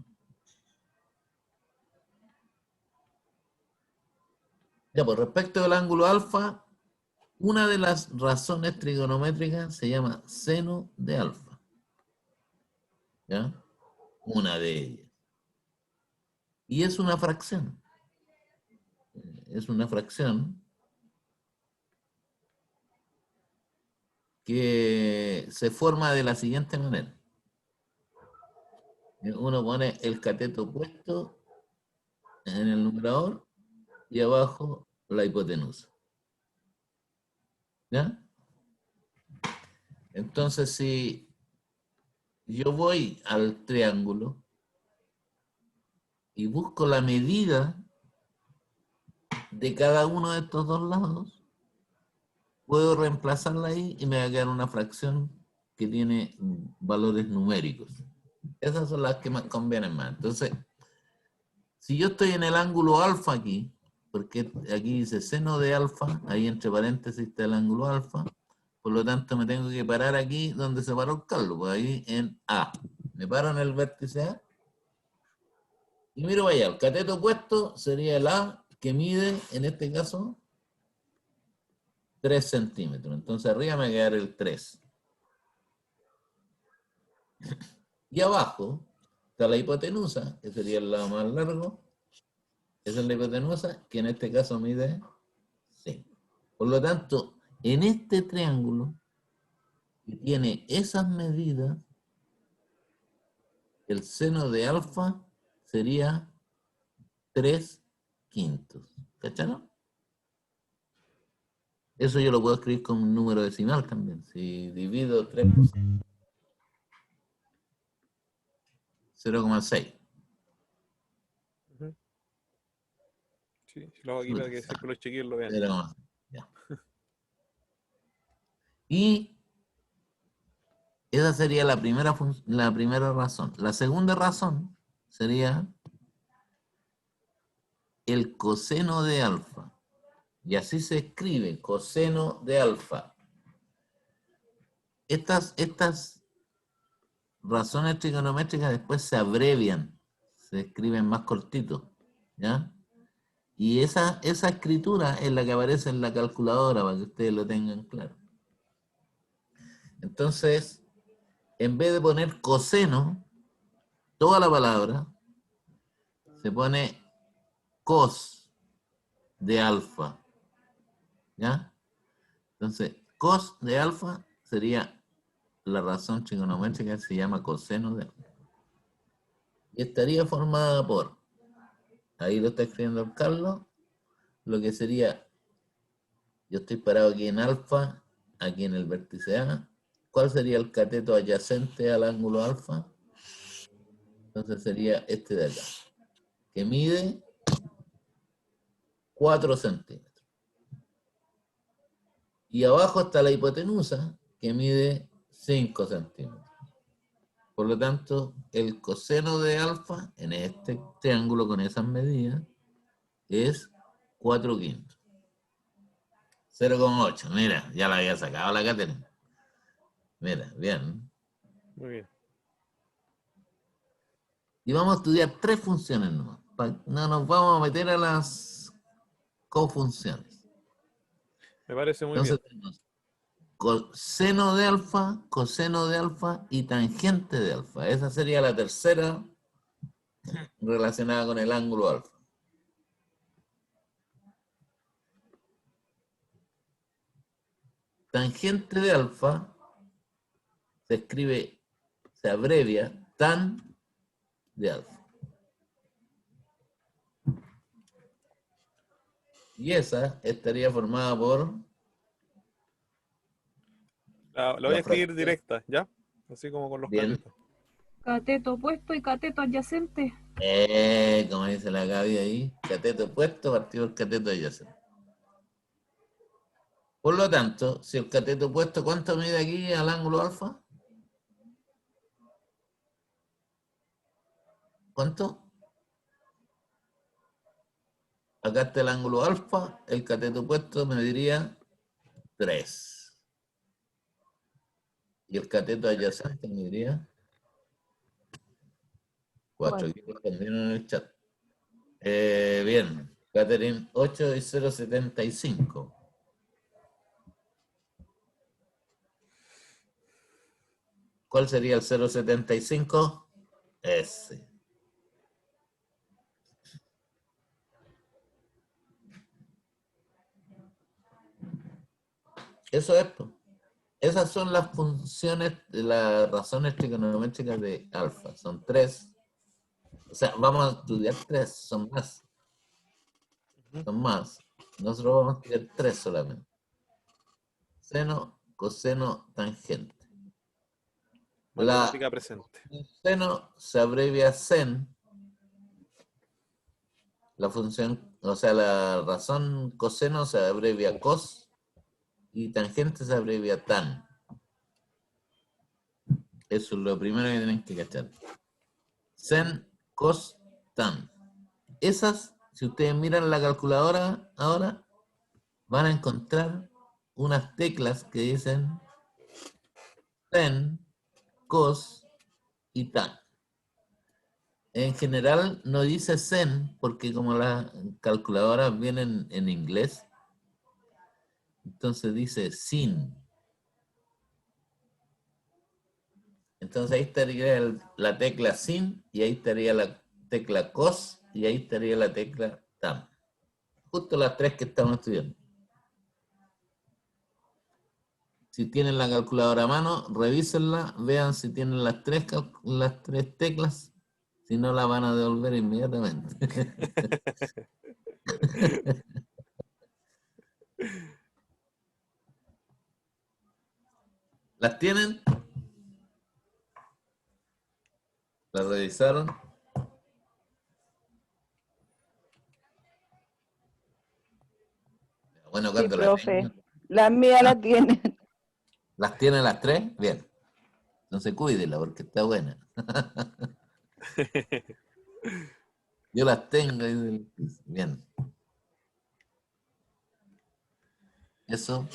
Ya, pues respecto del ángulo alfa, una de las razones trigonométricas se llama seno de alfa. ¿Ya? Una de ellas. Y es una fracción. Es una fracción que se forma de la siguiente manera. Uno pone el cateto opuesto en el numerador y abajo la hipotenusa. ¿Ya? Entonces, si yo voy al triángulo y busco la medida de cada uno de estos dos lados, puedo reemplazarla ahí y me va a quedar una fracción que tiene valores numéricos. Esas son las que me convienen más. Entonces, si yo estoy en el ángulo alfa aquí, porque aquí dice seno de alfa, ahí entre paréntesis está el ángulo alfa, por lo tanto me tengo que parar aquí donde se paró el Carlos, pues ahí en A. Me paro en el vértice A y miro allá, el cateto opuesto sería el A, que mide, en este caso, 3 centímetros. Entonces arriba me va a quedar el 3. Y abajo está la hipotenusa, que sería el lado más largo. Esa es la hipotenusa, que en este caso mide 5. Por lo tanto, en este triángulo, que tiene esas medidas, el seno de alfa sería 3/5. ¿Cacharon? Eso yo lo puedo escribir con un número decimal también. Si divido 3 por 0,6. Ujú. Sí, lo hago aquí para que siempre los chiquillos lo vean. 0,6. Ya. Y esa sería la primera razón. La segunda razón sería el coseno de alfa. Y así se escribe, coseno de alfa. Estas razones trigonométricas después se abrevian, se escriben más cortitos, ¿ya? Y esa escritura es la que aparece en la calculadora para que ustedes lo tengan claro. Entonces, en vez de poner coseno, toda la palabra, se pone cos de alfa, ¿ya? Entonces, cos de alfa sería la razón trigonométrica que se llama coseno de alfa. Y estaría formada por, ahí lo está escribiendo el Carlos, lo que sería, yo estoy parado aquí en alfa, aquí en el vértice A. ¿Cuál sería el cateto adyacente al ángulo alfa? Entonces sería este de acá, que mide 4 centímetros. Y abajo está la hipotenusa, que mide 5 centímetros. Por lo tanto, el coseno de alfa en este triángulo con esas medidas es 4/5. 0,8. Mira, ya la había sacado la Catherine. Mira, bien. Muy bien. Y vamos a estudiar 3 funciones nomás. No nos vamos a meter a las cofunciones. Me parece muy Entonces bien. tenemos seno de alfa, coseno de alfa y tangente de alfa. Esa sería la tercera relacionada con el ángulo alfa. Tangente de alfa se escribe, se abrevia tan de alfa. Y esa estaría formada por La voy la a escribir fracción. directa, ¿ya? Así como con los Bien. catetos. Cateto opuesto y cateto adyacente. Como dice la Gaby ahí, cateto opuesto partido por cateto adyacente. Por lo tanto, si el cateto opuesto, ¿cuánto mide aquí al ángulo alfa? ¿Cuánto? Acá está el ángulo alfa, el cateto opuesto me diría 3. Y el cateto adyacente me diría 4. Aquí respondieron en el chat. Bien, Catherine, 8 y 0,75. ¿Cuál sería el 0,75? Ese. Eso es, pues. Esas son las funciones, las razones trigonométricas de alfa. Son 3. O sea, vamos a estudiar 3, son más. Son más. Nosotros vamos a estudiar 3 solamente. Seno, coseno, tangente. La Matemática presente. seno se abrevia sen. La función, o sea, la razón coseno se abrevia cos. Y tangente se abrevia tan. Eso es lo primero que tienen que cachar. Sen, cos, tan. Esas, si ustedes miran la calculadora ahora, van a encontrar unas teclas que dicen sen, cos y tan. En general no dice sen porque como las calculadoras vienen en inglés, entonces dice sin. Entonces ahí estaría la tecla sin y ahí estaría la tecla cos y ahí estaría la tecla tan. Justo las 3 que estamos estudiando. Si tienen la calculadora a mano, revísenla, vean si tienen las tres teclas. Si no, la van a devolver inmediatamente. ¿Las tienen? ¿Las revisaron? Bueno, Sí, cuando la profe. tengan. Las mías Ah, la tienen. ¿las tienen las 3? Bien. Entonces cuídela porque está buena. Yo las tengo. Bien. Eso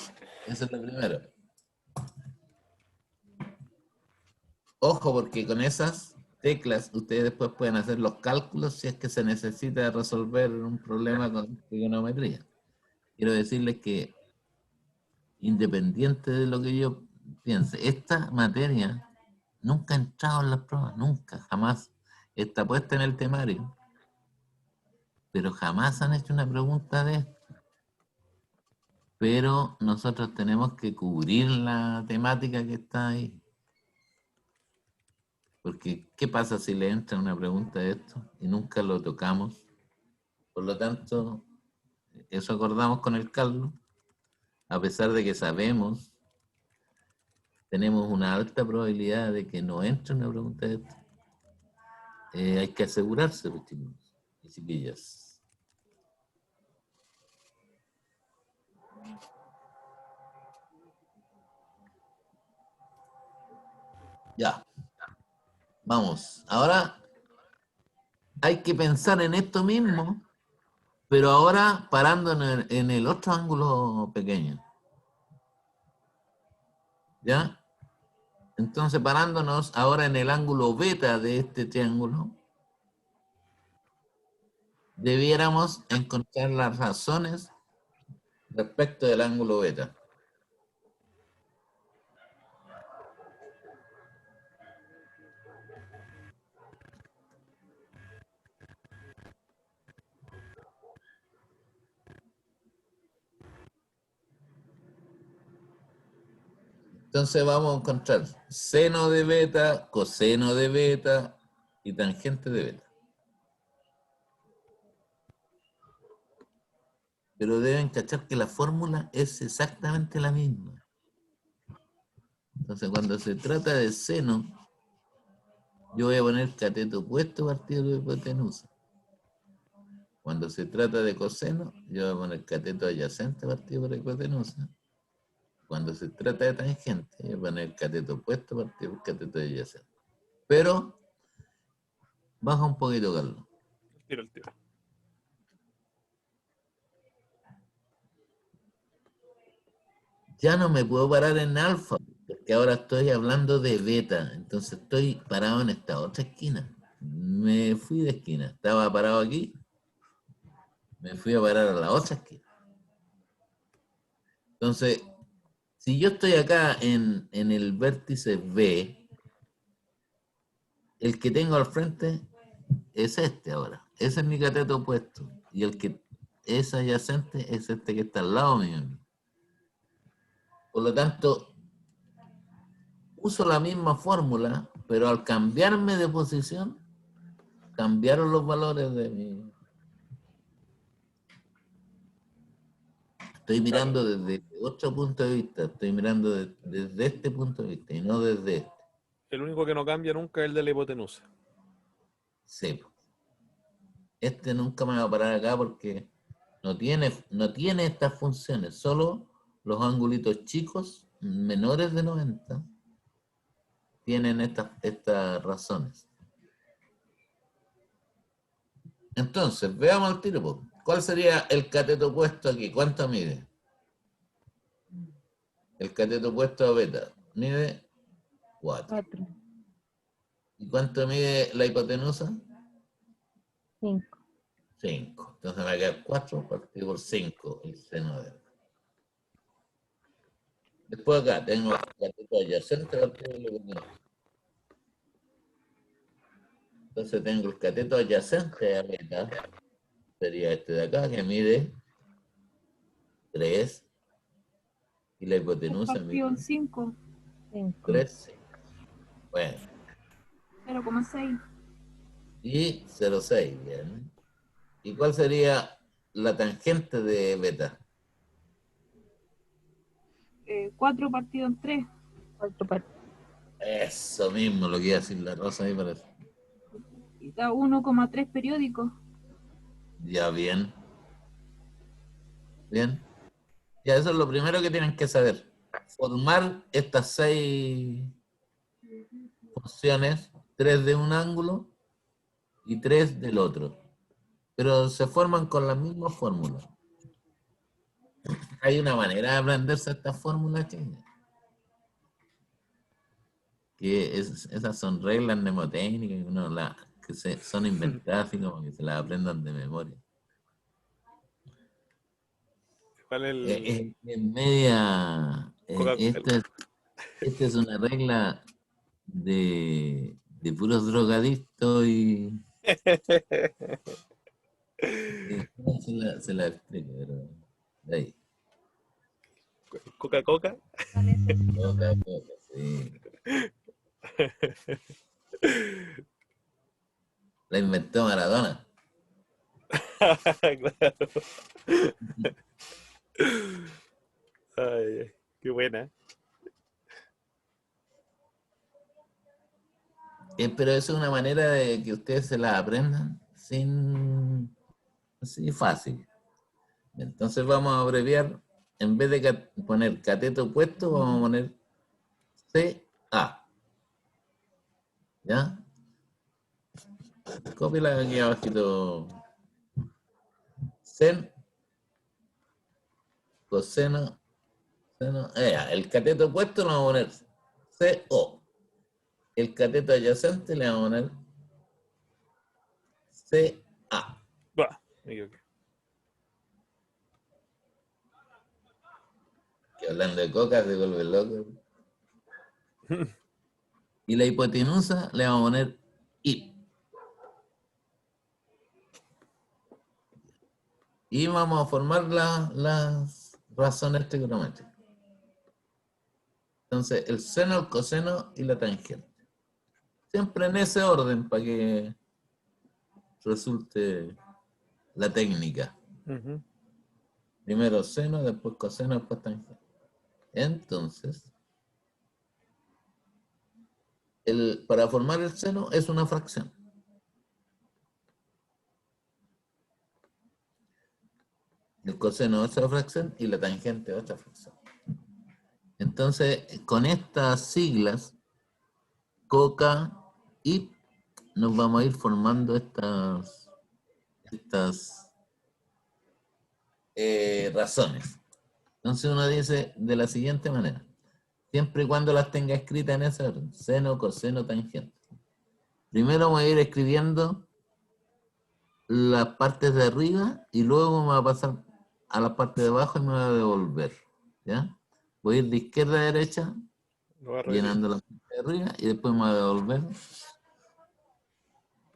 es lo primero. Ojo, porque con esas teclas ustedes después pueden hacer los cálculos si es que se necesita resolver un problema con trigonometría. Quiero decirles que, independiente de lo que yo piense, esta materia nunca ha entrado en las pruebas, nunca, jamás. Está puesta en el temario, pero jamás han hecho una pregunta de esto. Pero nosotros tenemos que cubrir la temática que está ahí. Porque, ¿qué pasa si le entra una pregunta de esto y nunca lo tocamos? Por lo tanto, eso acordamos con el Carlos, a pesar de que sabemos, tenemos una alta probabilidad de que no entre una pregunta de esto. Hay que asegurarse, pues, chicos y chiquillas. Ya, vamos. Ahora hay que pensar en esto mismo, Pero ahora parando en el otro ángulo pequeño. ¿Ya? Entonces, parándonos ahora en el ángulo beta de este triángulo, debiéramos encontrar las razones respecto del ángulo beta. Entonces vamos a encontrar seno de beta, coseno de beta y tangente de beta. Pero deben cachar que la fórmula es exactamente la misma. Entonces cuando se trata de seno, yo voy a poner cateto opuesto partido de hipotenusa. Cuando se trata de coseno, yo voy a poner cateto adyacente partido por hipotenusa. Cuando se trata de tangente, yo voy a poner cateto opuesto partido por cateto adyacente. Pero, baja un poquito, Carlos. Tiro el tiro. Ya no me puedo parar en alfa, porque ahora estoy hablando de beta. Entonces estoy parado en esta otra esquina. Me fui de esquina. Estaba parado aquí. Me fui a parar a la otra esquina. Entonces, si yo estoy acá en el vértice B, el que tengo al frente es este ahora. Ese es mi cateto opuesto. Y el que es adyacente es este que está al lado mío. Por lo tanto, uso la misma fórmula, pero al cambiarme de posición, cambiaron los valores de mi... Estoy mirando desde otro punto de vista, estoy mirando desde este punto de vista y no desde este. El único que no cambia nunca es el de la hipotenusa. Sí. Este nunca me va a parar acá porque no tiene estas funciones, solo los angulitos chicos, menores de 90, tienen estas razones. Entonces, veamos el tiro, po. ¿Cuál sería el cateto opuesto aquí? ¿Cuánto mide? El cateto opuesto a beta mide 4. 4, ¿Y cuánto mide la hipotenusa? 5. 5. Entonces me va a quedar 4 partido por 5 el seno de beta. Después acá tengo el cateto adyacente partido por la hipotenusa. Entonces tengo el cateto adyacente a beta, sería este de acá, que mide 3. Y la hipotenusa Partido en mide 5, 3. Bueno. 0,6. Y 0,6, bien. ¿Y cuál sería la tangente de beta? 4 partido en 3. 4 para Eso mismo, lo que iba a decir la Rosa ahí parece. Y da 1,3 periódicos. Ya, bien. Bien. Ya, eso es lo primero que tienen que saber. Formar estas 6 funciones, 3 de un ángulo y 3 del otro. Pero se forman con la misma fórmula. Hay una manera de aprenderse estas fórmulas que esas son reglas mnemotécnicas que son inventadas y como que se las aprendan de memoria. ¿Cuál es el Es media... Coca-Cola? esta es una regla de puros drogadictos y se la explico, pero de ahí. Coca-Cola. Coca-Cola, sí. La inventó Maradona. Claro. Ay, qué buena. Pero eso es una manera de que ustedes se la aprendan sin... así fácil. Entonces vamos a abreviar, en vez de poner cateto opuesto, vamos a poner CA. ¿Ya? Cópiala aquí abajito. Sen, coseno, seno. El cateto opuesto lo vamos a poner CO. El cateto adyacente le vamos a poner CA. Bah, me equivoqué. Que hablando de coca se vuelve loco. Y la hipotenusa le vamos a poner I. Y vamos a formar las razones trigonométricas. Entonces, el seno, el coseno y la tangente. Siempre en ese orden para que resulte la técnica. Ujú. Primero seno, después coseno, después tangente. Entonces, para formar el seno es una fracción. El coseno es otra fracción y la tangente es otra fracción. Entonces, con estas siglas, COCA y nos vamos a ir formando estas razones. Entonces uno dice de la siguiente manera, siempre y cuando las tenga escritas en ese orden, seno, coseno, tangente. Primero voy a ir escribiendo las partes de arriba y luego me voy a pasar a la parte de abajo y me voy a devolver. ¿Ya? Voy a ir de izquierda a derecha, Lo voy a repetir. llenando la parte de arriba y después me voy a devolver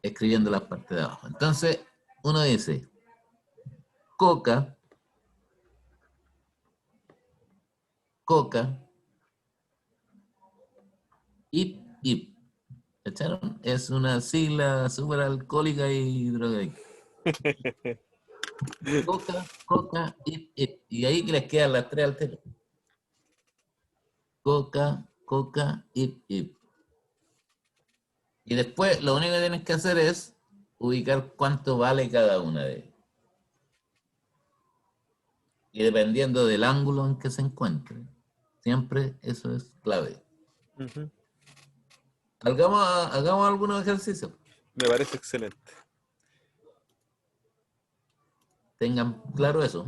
escribiendo las partes de abajo. Entonces, uno dice, coca, ip. ¿Cacharon? Es una sigla súper alcohólica y drogadicta. Coca, ip. Y ahí que les quedan las tres alteras. Coca, ip. Y después lo único que tienes que hacer es ubicar cuánto vale cada una de ellas. Y dependiendo del ángulo en que se encuentre, siempre eso es clave. Ujú. Hagamos algunos ejercicios. Me parece excelente. Tengan claro eso.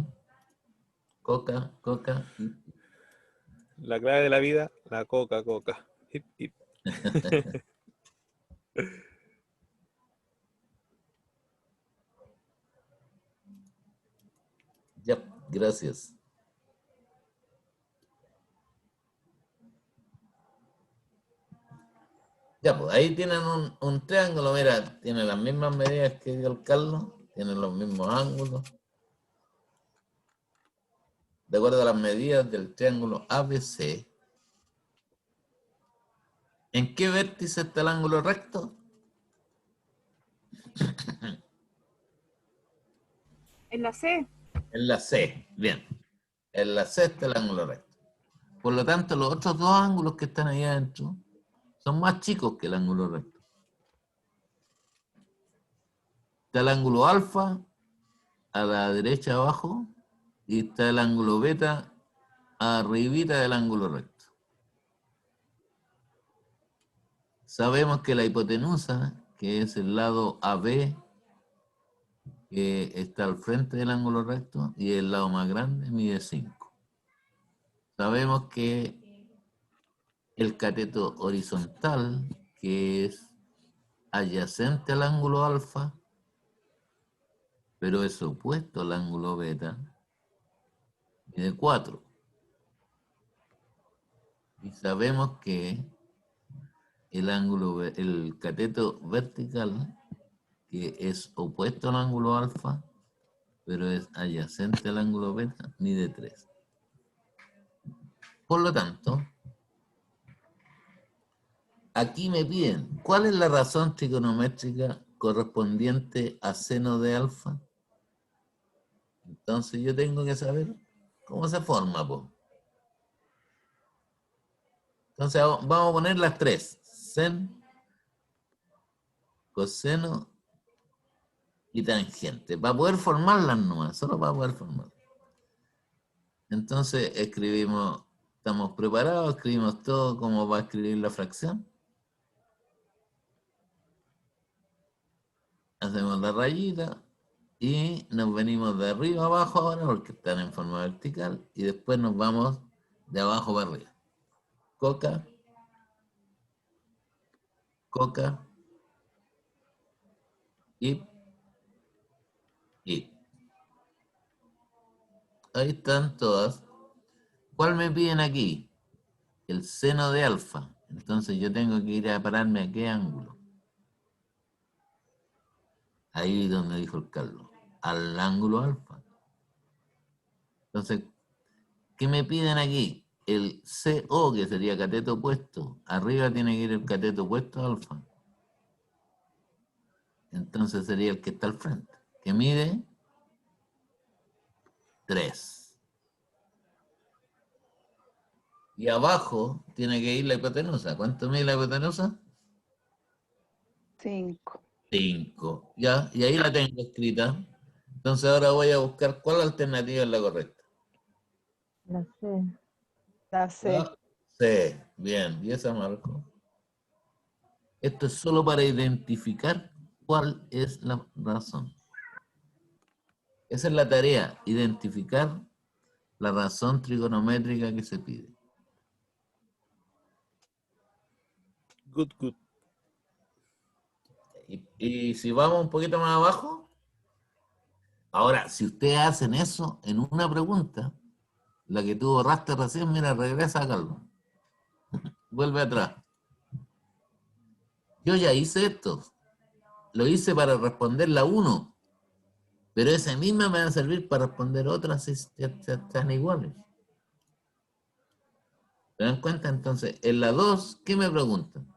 Coca, ip. La clave de la vida, la coca. Hip, hip. Ya, gracias. Ya, pues ahí tienen un triángulo, mira, tiene las mismas medidas que dio el Carlos, tienen los mismos ángulos. De acuerdo a las medidas del triángulo ABC. ¿En qué vértice está el ángulo recto? En la C. En la C, bien. En la C está el ángulo recto. Por lo tanto, los otros dos ángulos que están ahí adentro son más chicos que el ángulo recto. Está el ángulo alfa a la derecha abajo y está el ángulo beta arribita del ángulo recto. Sabemos que la hipotenusa, que es el lado AB, que está al frente del ángulo recto, y el lado más grande mide 5. Sabemos que el cateto horizontal, que es adyacente al ángulo alfa, pero es opuesto al ángulo beta, mide 4. Y sabemos que el cateto vertical, que es opuesto al ángulo alfa, pero es adyacente al ángulo beta, mide 3. Por lo tanto, aquí me piden, ¿cuál es la razón trigonométrica correspondiente a seno de alfa? Entonces yo tengo que saber cómo se forma, po. Entonces vamos a poner las tres. Sen, coseno y tangente. Para poder formarlas nomás, solo para poder formarlas. Entonces escribimos, estamos preparados, escribimos todo como va a escribir la fracción. Hacemos la rayita Y nos venimos de arriba a abajo ahora porque están en forma vertical. Y después nos vamos de abajo para arriba. Coca, coca, y ahí están todas. ¿Cuál me piden aquí? El seno de alfa. Entonces yo tengo que ir a pararme a qué ángulo. Ahí donde dijo el Carlos. Al ángulo alfa. Entonces, ¿qué me piden aquí? El CO, que sería cateto opuesto. Arriba tiene que ir el cateto opuesto a alfa. Entonces sería el que está al frente. Que mide 3. Y abajo tiene que ir la hipotenusa. ¿Cuánto mide la hipotenusa? 5. 5. Ya, y ahí la tengo escrita. Entonces ahora voy a buscar cuál alternativa es la correcta. La C. La C. La C. Bien, y esa marco. Esto es solo para identificar cuál es la razón. Esa es la tarea, identificar la razón trigonométrica que se pide. Good, good. Y si vamos un poquito más abajo, ahora, si ustedes hacen eso en una pregunta, la que tú borraste recién, mira, regresa a Carlos. Vuelve atrás. Yo ya hice esto. Lo hice para responder la 1. Pero esa misma me va a servir para responder otras si están iguales. ¿Se dan cuenta? Entonces, en la 2, ¿qué me preguntan?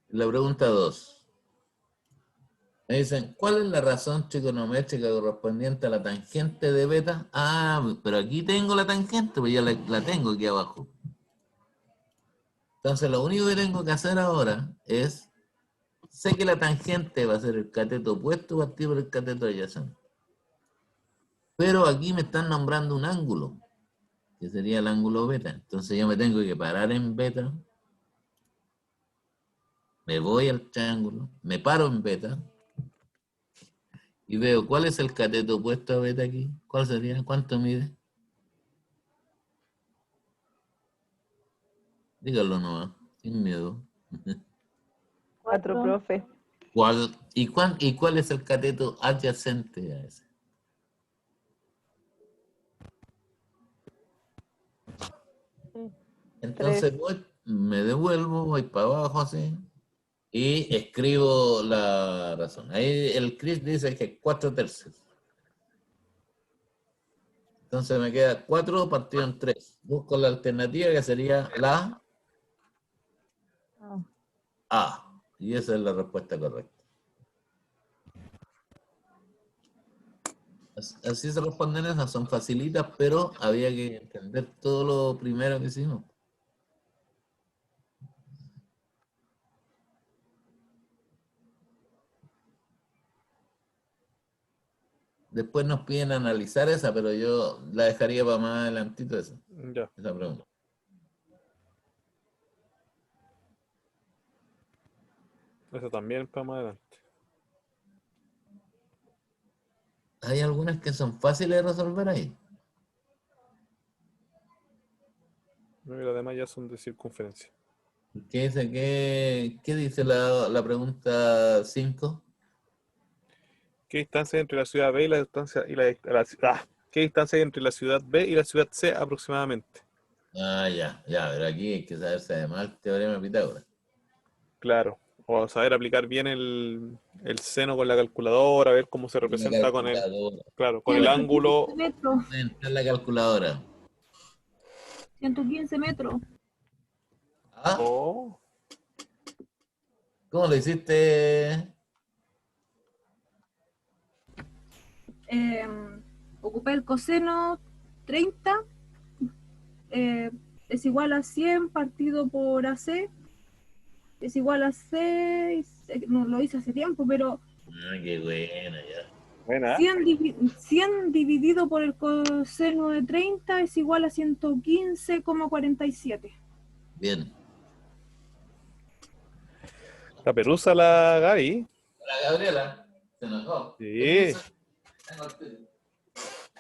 En la pregunta 2. Me dicen, ¿cuál es la razón trigonométrica correspondiente a la tangente de beta? Ah, pero aquí tengo la tangente, pues ya la tengo aquí abajo. Entonces, lo único que tengo que hacer ahora es, sé que la tangente va a ser el cateto opuesto partido por el cateto adyacente. Pero aquí me están nombrando un ángulo, que sería el ángulo beta. Entonces yo me tengo que parar en beta, me voy al triángulo, me paro en beta, y veo cuál es el cateto opuesto a beta aquí. ¿Cuál sería? ¿Cuánto mide? Dígalo nomás, sin miedo. 4, profe. ¿Y cuál es el cateto adyacente a ese? Entonces me devuelvo, voy para abajo así, y escribo la razón. Ahí el Chris dice que 4/3. Entonces me queda 4 partido en 3. Busco la alternativa que sería la A. Y esa es la respuesta correcta. Así se responden esas, son facilitas, pero había que entender todo lo primero que hicimos. Después nos piden analizar esa, pero yo la dejaría para más adelantito esa Ya. pregunta. Eso también para más adelante. Hay algunas que son fáciles de resolver ahí. No, y las demás ya son de circunferencia. ¿Qué dice la pregunta 5? ¿Qué distancia hay entre la ciudad B y la distancia ¿Qué distancia hay entre la ciudad B y la ciudad C aproximadamente? Ah, ya, pero aquí hay que saberse además el teorema de Pitágoras. Claro. O saber aplicar bien el seno con la calculadora, ver cómo se representa con el, claro, con el 115 ángulo. metros. Entrar la calculadora. 115 metros. ¿Ah? Oh, ¿Cómo lo hiciste? Ocupé el coseno 30. Es igual a 100 partido por AC. Es igual a 6. No lo hice hace tiempo, pero Ah, qué buena, ya. buena. 100 dividido por el coseno de 30 es igual a 115,47. Bien. La perusa la Gaby. Hola, Gabriela. Se enojó. Sí.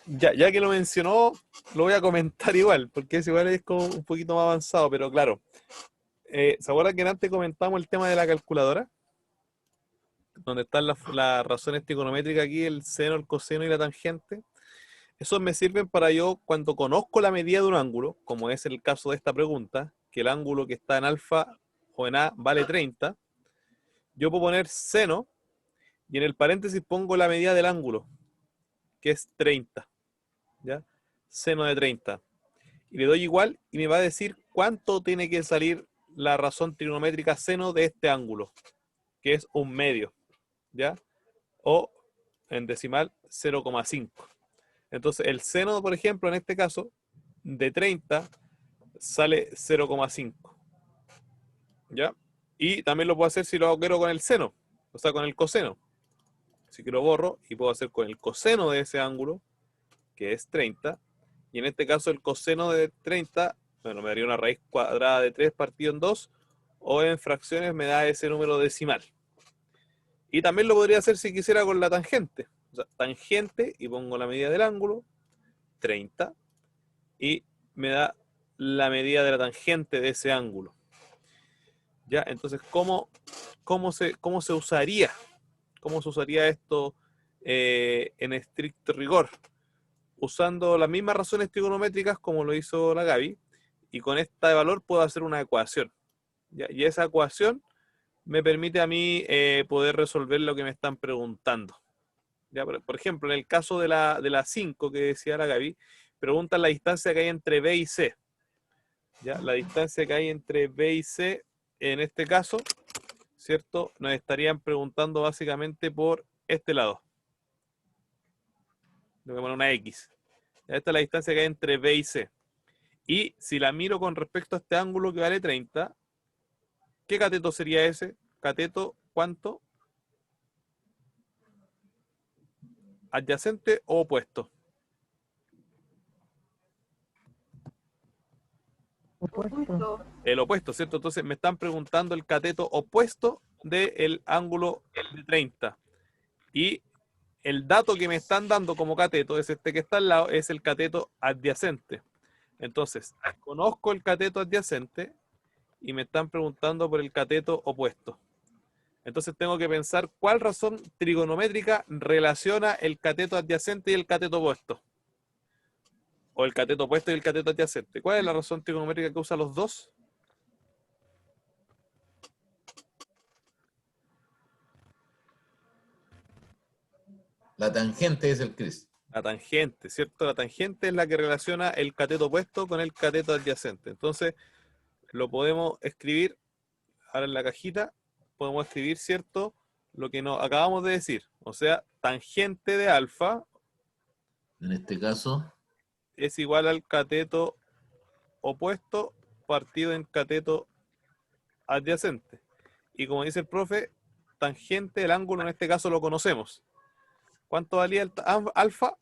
Ya que lo mencionó, lo voy a comentar igual, porque ese igual es como un poquito más avanzado, pero claro. ¿Se acuerdan que antes comentamos el tema de la calculadora? Donde están las razones trigonométricas aquí, el seno, el coseno y la tangente. Esos me sirven para yo, cuando conozco la medida de un ángulo, como es el caso de esta pregunta, que el ángulo que está en alfa o en A vale 30, yo puedo poner seno y en el paréntesis pongo la medida del ángulo, que es 30. ¿Ya? Seno de 30. Y le doy igual y me va a decir cuánto tiene que salir la razón trigonométrica seno de este ángulo, que es un medio, ¿ya? O en decimal 0,5. Entonces el seno, por ejemplo, en este caso, de 30 sale 0,5. ¿Ya? Y también lo puedo hacer si lo quiero con el seno, o sea, con el coseno. Así que lo borro y puedo hacer con el coseno de ese ángulo, que es 30. Y en este caso el coseno de 30, bueno, me daría una raíz cuadrada de 3 partido en 2, o en fracciones me da ese número decimal. Y también lo podría hacer si quisiera con la tangente. O sea, tangente, y pongo la medida del ángulo, 30, y me da la medida de la tangente de ese ángulo. ¿Ya? Entonces, ¿cómo se usaría? ¿Cómo se usaría esto en estricto rigor? Usando las mismas razones trigonométricas como lo hizo la Gaby, y con esta de valor puedo hacer una ecuación. ¿Ya? Y esa ecuación me permite a mí poder resolver lo que me están preguntando. ¿Ya? Por ejemplo, en el caso de la 5 que decía la Gaby, preguntan la distancia que hay entre B y C. ¿Ya? La distancia que hay entre B y C, en este caso, ¿cierto? Nos estarían preguntando básicamente por este lado. Le voy a poner una X. Esta es la distancia que hay entre B y C. Y si la miro con respecto a este ángulo que vale 30, ¿qué cateto sería ese? ¿Cateto cuánto? ¿Adyacente o opuesto? Opuesto. El opuesto, ¿cierto? Entonces me están preguntando el cateto opuesto del ángulo de 30. Y el dato que me están dando como cateto es este que está al lado, es el cateto adyacente. Entonces, conozco el cateto adyacente y me están preguntando por el cateto opuesto. Entonces tengo que pensar cuál razón trigonométrica relaciona el cateto adyacente y el cateto opuesto. O el cateto opuesto y el cateto adyacente. ¿Cuál es la razón trigonométrica que usa los dos? La tangente es el Cris. La tangente, ¿cierto? La tangente es la que relaciona el cateto opuesto con el cateto adyacente. Entonces, lo podemos escribir, ahora en la cajita, podemos escribir, ¿cierto? Lo que nos acabamos de decir. O sea, tangente de alfa En este caso, es igual al cateto opuesto partido en cateto adyacente. Y como dice el profe, tangente, el ángulo en este caso lo conocemos. ¿Cuánto valía el alfa?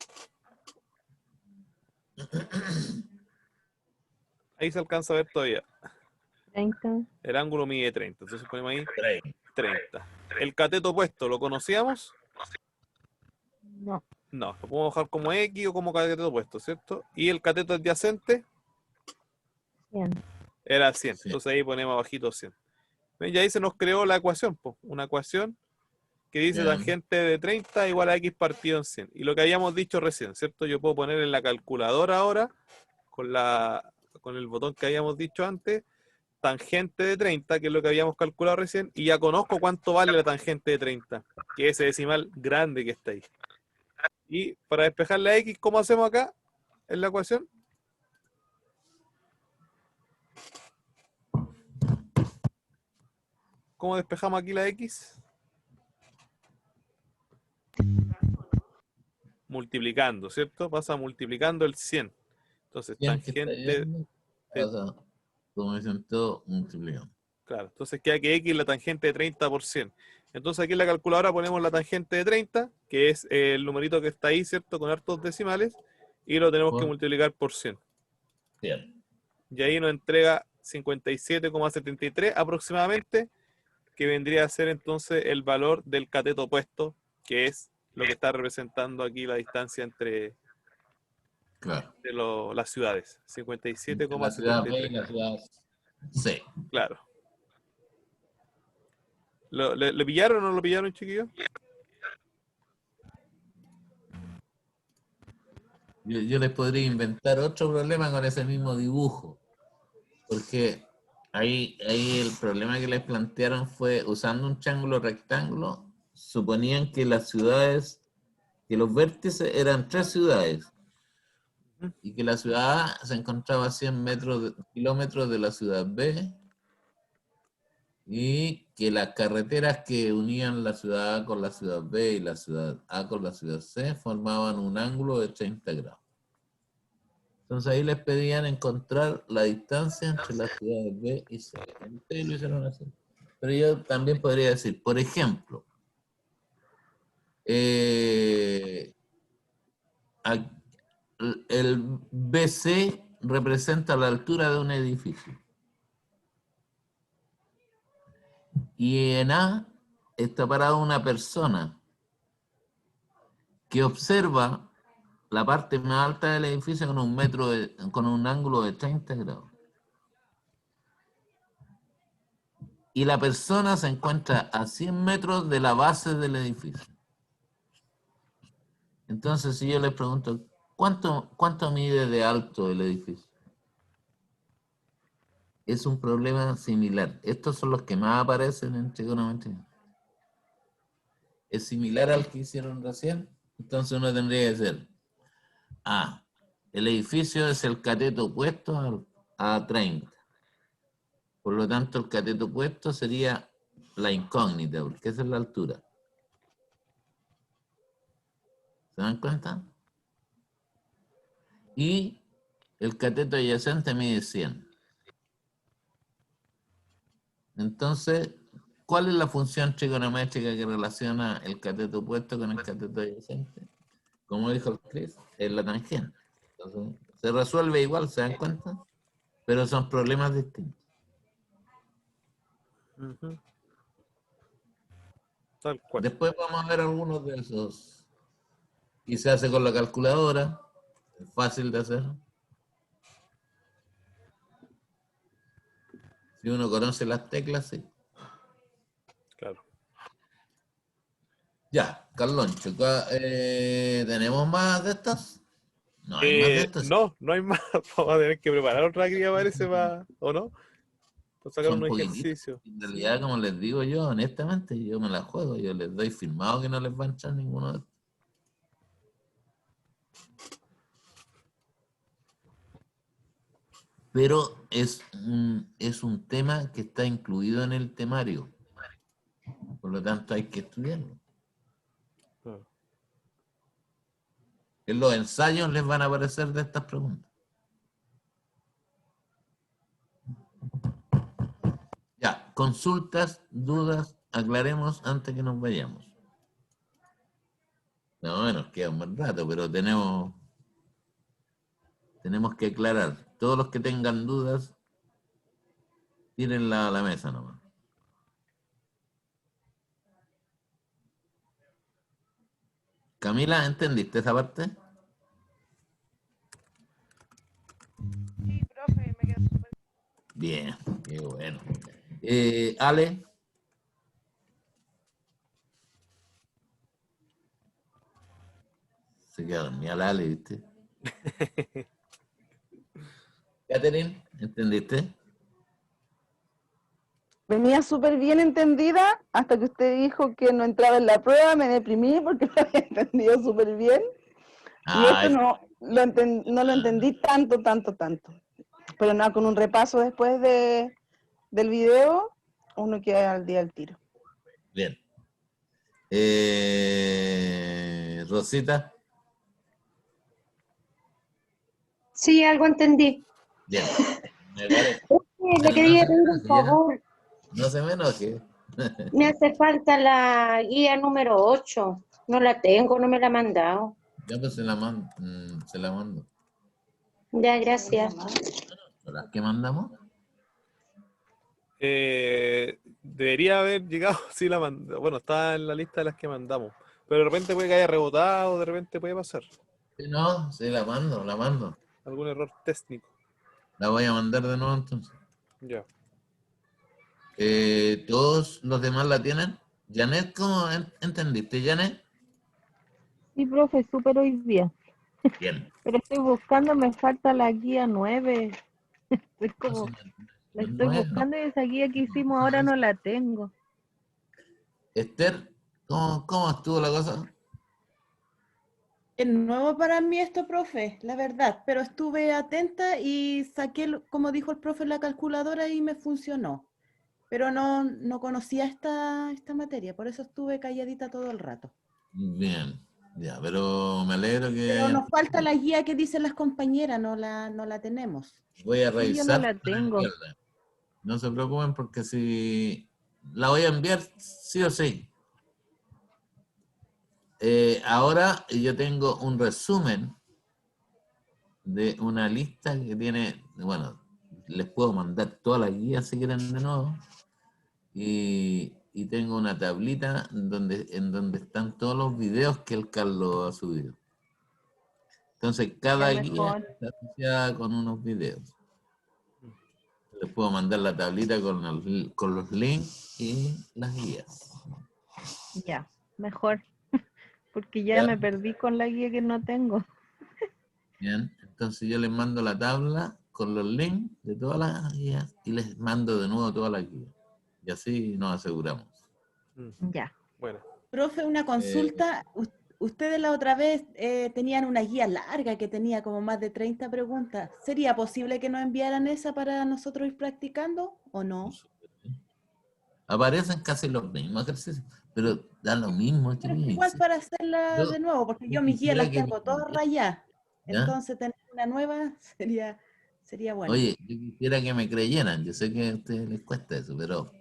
Ahí se alcanza a ver todavía. 30. El ángulo mide 30. Entonces ponemos ahí 30. El cateto opuesto, ¿lo conocíamos? No. No, lo podemos dejar como X o como cateto opuesto, ¿cierto? Y el cateto adyacente 100. era 100. Sí. Entonces ahí ponemos abajito 100. ¿Ven? Y ahí se nos creó la ecuación, po. Una ecuación que dice Bien. tangente de 30 igual a X partido en 100. Y lo que habíamos dicho recién, ¿cierto? Yo puedo poner en la calculadora ahora, con el botón que habíamos dicho antes, tangente de 30, que es lo que habíamos calculado recién, y ya conozco cuánto vale la tangente de 30, que es ese decimal grande que está ahí. Y para despejar la X, ¿cómo hacemos acá en la ecuación? ¿Cómo despejamos aquí la X? Multiplicando, ¿cierto? Pasa multiplicando el 100. Entonces, ¿quién que está tangente, viendo? Pasa, como dicen todo, multiplicando. claro, entonces queda que X es la tangente de 30 por 100. Entonces aquí en la calculadora ponemos la tangente de 30, que es el numerito que está ahí, ¿cierto? Con hartos decimales, y lo tenemos que Por multiplicar por 100. 100. Y ahí nos entrega 57,73 aproximadamente, que vendría a ser entonces el valor del cateto opuesto que es lo que está representando aquí la distancia entre Claro. las ciudades. Entre la ciudad B y 57,73. la ciudad C. Claro. ¿Le pillaron o no lo pillaron, chiquillos? Yo les podría inventar otro problema con ese mismo dibujo, porque ahí el problema que les plantearon fue, usando un triángulo rectángulo, suponían que las ciudades, que los vértices eran 3 ciudades, y que la ciudad A se encontraba a 100 kilómetros de la ciudad B, y que las carreteras que unían la ciudad A con la ciudad B y la ciudad A con la ciudad C formaban un ángulo de 30 grados. Entonces ahí les pedían encontrar la distancia entre las ciudades B y C. Ustedes lo hicieron así. Pero yo también podría decir, por ejemplo, el BC representa la altura de un edificio. Y en A está parada una persona que observa la parte más alta del edificio con un ángulo de 30 grados. Y la persona se encuentra a 100 metros de la base del edificio. Entonces, si yo les pregunto, ¿cuánto mide de alto el edificio? Es un problema similar. Estos son los que más aparecen en trigonometría. Es similar al que hicieron recién. Entonces uno tendría que decir, el edificio es el cateto opuesto a 30. Por lo tanto, el cateto opuesto sería la incógnita, porque esa es la altura. ¿Se dan cuenta? Y el cateto adyacente mide 100. Entonces, ¿cuál es la función trigonométrica que relaciona el cateto opuesto con el cateto adyacente? Como dijo el Chris, es la tangente. Entonces, se resuelve igual, ¿se dan cuenta? Pero son problemas distintos. Tal cual. Después vamos a ver algunos de esos. Y se hace con la calculadora. Es fácil de hacer. Si uno conoce las teclas, sí. Claro. Ya, Carloncho, ¿tenemos más de estas? No hay más de estas. No hay más. Vamos a tener que preparar otra actividad, parece, ¿o no? Para sacar Son un poquititos. ejercicio. En realidad, como les digo yo, honestamente, yo me la juego. Yo les doy firmado que no les va a entrar ninguno de estos. Pero es un tema que está incluido en el temario. Por lo tanto, hay que estudiarlo. Claro. En los ensayos les van a aparecer de estas preguntas. Ya, consultas, dudas, aclaremos antes que nos vayamos. No, nos queda un buen rato, pero tenemos que aclarar. Todos los que tengan dudas, tírenla a la mesa nomás. Camila, ¿entendiste esa parte? Sí, profe, me quedó súper. Bien, qué bueno. Ale. Se queda dormida la Ale, ¿viste? Catherine, ¿entendiste? Venía súper bien entendida hasta que usted dijo que no entraba en la prueba, me deprimí porque lo había entendido súper bien. Y esto Ay, no lo entendí tanto. Pero nada, con un repaso después del video, uno queda al día al tiro. bien. Rosita, Sí, algo entendí. bien. Me parece. Le quería pedir un favor. No se me enoje. Me hace falta la guía número 8. No la tengo, no me la ha mandado. Ya pues se la mando. Ya, gracias. ¿Las que mandamos? Debería haber llegado, sí la mandó. Bueno, está en la lista de las que mandamos. Pero de repente puede que haya rebotado, de repente puede pasar. Sí, no, sí, la mando. Algún error técnico. La voy a mandar de nuevo entonces. Ya. ¿Todos los demás la tienen? Janet, ¿cómo entendiste, Janet? Sí, profe, súper hoy día. Bien. Pero estoy buscando, me falta la guía 9. Estoy como, la estoy No, buscando y esa guía que hicimos ahora no la tengo. Esther, ¿cómo estuvo la cosa? Es nuevo para mí esto, profe, la verdad, pero estuve atenta y saqué, como dijo el profe, la calculadora y me funcionó. Pero no conocía esta materia, por eso estuve calladita todo el rato. Bien, ya, pero me alegro que Pero hayan... nos falta la guía que dicen las compañeras, no la tenemos. Voy a Sí, yo no revisar la para tengo. enviarla. No se preocupen porque si la voy a enviar sí o sí. Ahora yo tengo un resumen de una lista que tiene, bueno, les puedo mandar todas las guías si quieren de nuevo. Y tengo una tablita en donde están todos los videos que el Carlos ha subido. Entonces, cada Ya guía mejor. está asociada con unos videos. Les puedo mandar la tablita con los links y las guías. Ya, mejor. Porque ya ¿Ya? me perdí con la guía que no tengo. Bien, entonces yo les mando la tabla con los links de todas las guías y les mando de nuevo todas las guías. Y así nos aseguramos. Ya. Bueno. Profe, una consulta. Ustedes la otra vez tenían una guía larga que tenía como más de 30 preguntas. ¿Sería posible que nos enviaran esa para nosotros ir practicando o no? Aparecen casi los mismos ejercicios, pero da lo mismo. Pero es que igual para hacerla de nuevo, porque yo mis guías quisiera las que tengo todas rayadas. ¿Ya? Entonces tener una nueva sería bueno. Oye, yo quisiera que me creyeran, yo sé que a ustedes les cuesta eso, pero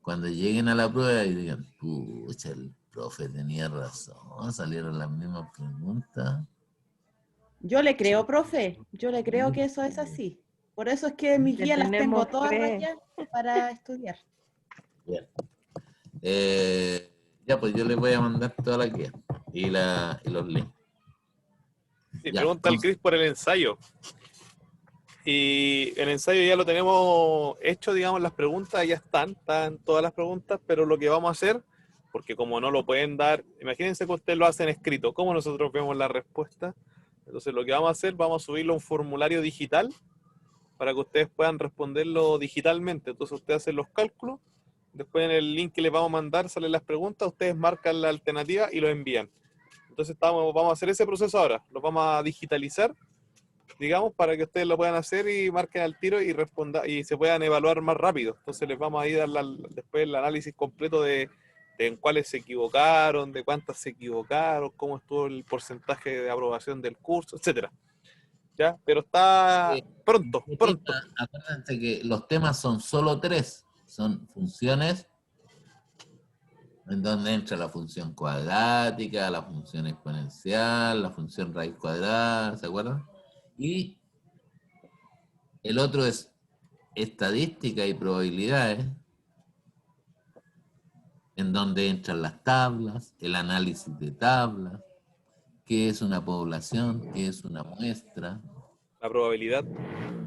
cuando lleguen a la prueba y digan, pucha, el profe tenía razón, salieron las mismas preguntas. Yo le creo, profe, yo le creo que eso es así. Por eso es que mis Le guías las tengo tenemos todas fe. rayadas para estudiar. Bien. Ya, pues yo les voy a mandar toda la guía y los links. Sí, Ya, pregunta al entonces, Cris por el ensayo. Y el ensayo ya lo tenemos hecho, digamos, las preguntas ya están todas las preguntas, pero lo que vamos a hacer, porque como no lo pueden dar, imagínense que ustedes lo hacen escrito, ¿cómo nosotros vemos la respuesta? Entonces lo que vamos a hacer, vamos a subirlo a un formulario digital para que ustedes puedan responderlo digitalmente. Entonces ustedes hacen los cálculos, después en el link que les vamos a mandar salen las preguntas, ustedes marcan la alternativa y lo envían. Entonces vamos a hacer ese proceso ahora, lo vamos a digitalizar, digamos, para que ustedes lo puedan hacer y marquen al tiro y respondan y se puedan evaluar más rápido. Entonces les vamos a ir a dar después el análisis completo de en cuáles se equivocaron, de cuántas se equivocaron, cómo estuvo el porcentaje de aprobación del curso, etcétera. ¿Ya? Pero está pronto. acuérdense que los temas son solo 3, son funciones en donde entra la función cuadrática, la función exponencial, la función raíz cuadrada, ¿se acuerdan? Y el otro es estadística y probabilidades, en donde entran las tablas, el análisis de tablas, qué es una población, qué es una muestra. La probabilidad.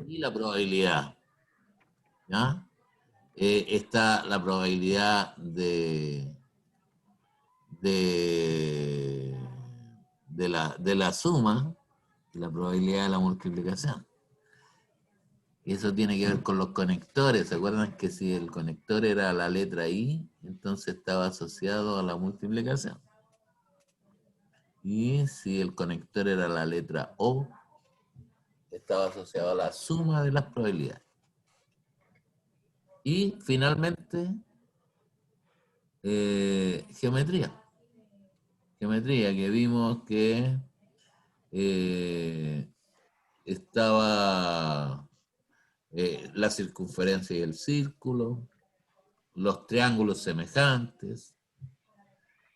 Y la probabilidad. ¿Ya? Está la probabilidad de la suma y la probabilidad de la multiplicación. Y eso tiene que ver con los conectores. ¿Se acuerdan que si el conector era la letra I, entonces estaba asociado a la multiplicación? Y si el conector era la letra O, estaba asociado a la suma de las probabilidades. Y finalmente, geometría. Geometría, que vimos que estaba la circunferencia y el círculo, los triángulos semejantes,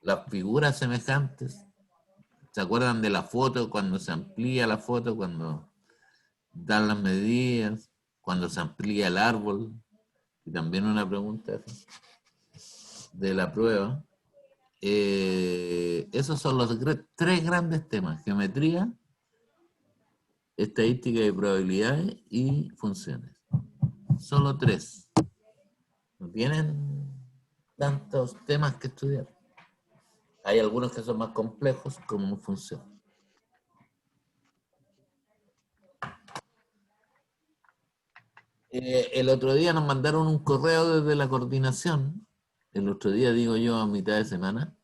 las figuras semejantes. ¿Se acuerdan de la foto cuando se amplía la foto, cuando dan las medidas, cuando se amplía el árbol? Y también una pregunta de la prueba. esos son los tres grandes temas: geometría, estadística y probabilidades y funciones. Solo tres. No tienen tantos temas que estudiar. Hay algunos que son más complejos, como función. El otro día nos mandaron un correo desde la coordinación. El otro día, digo yo, a mitad de semana.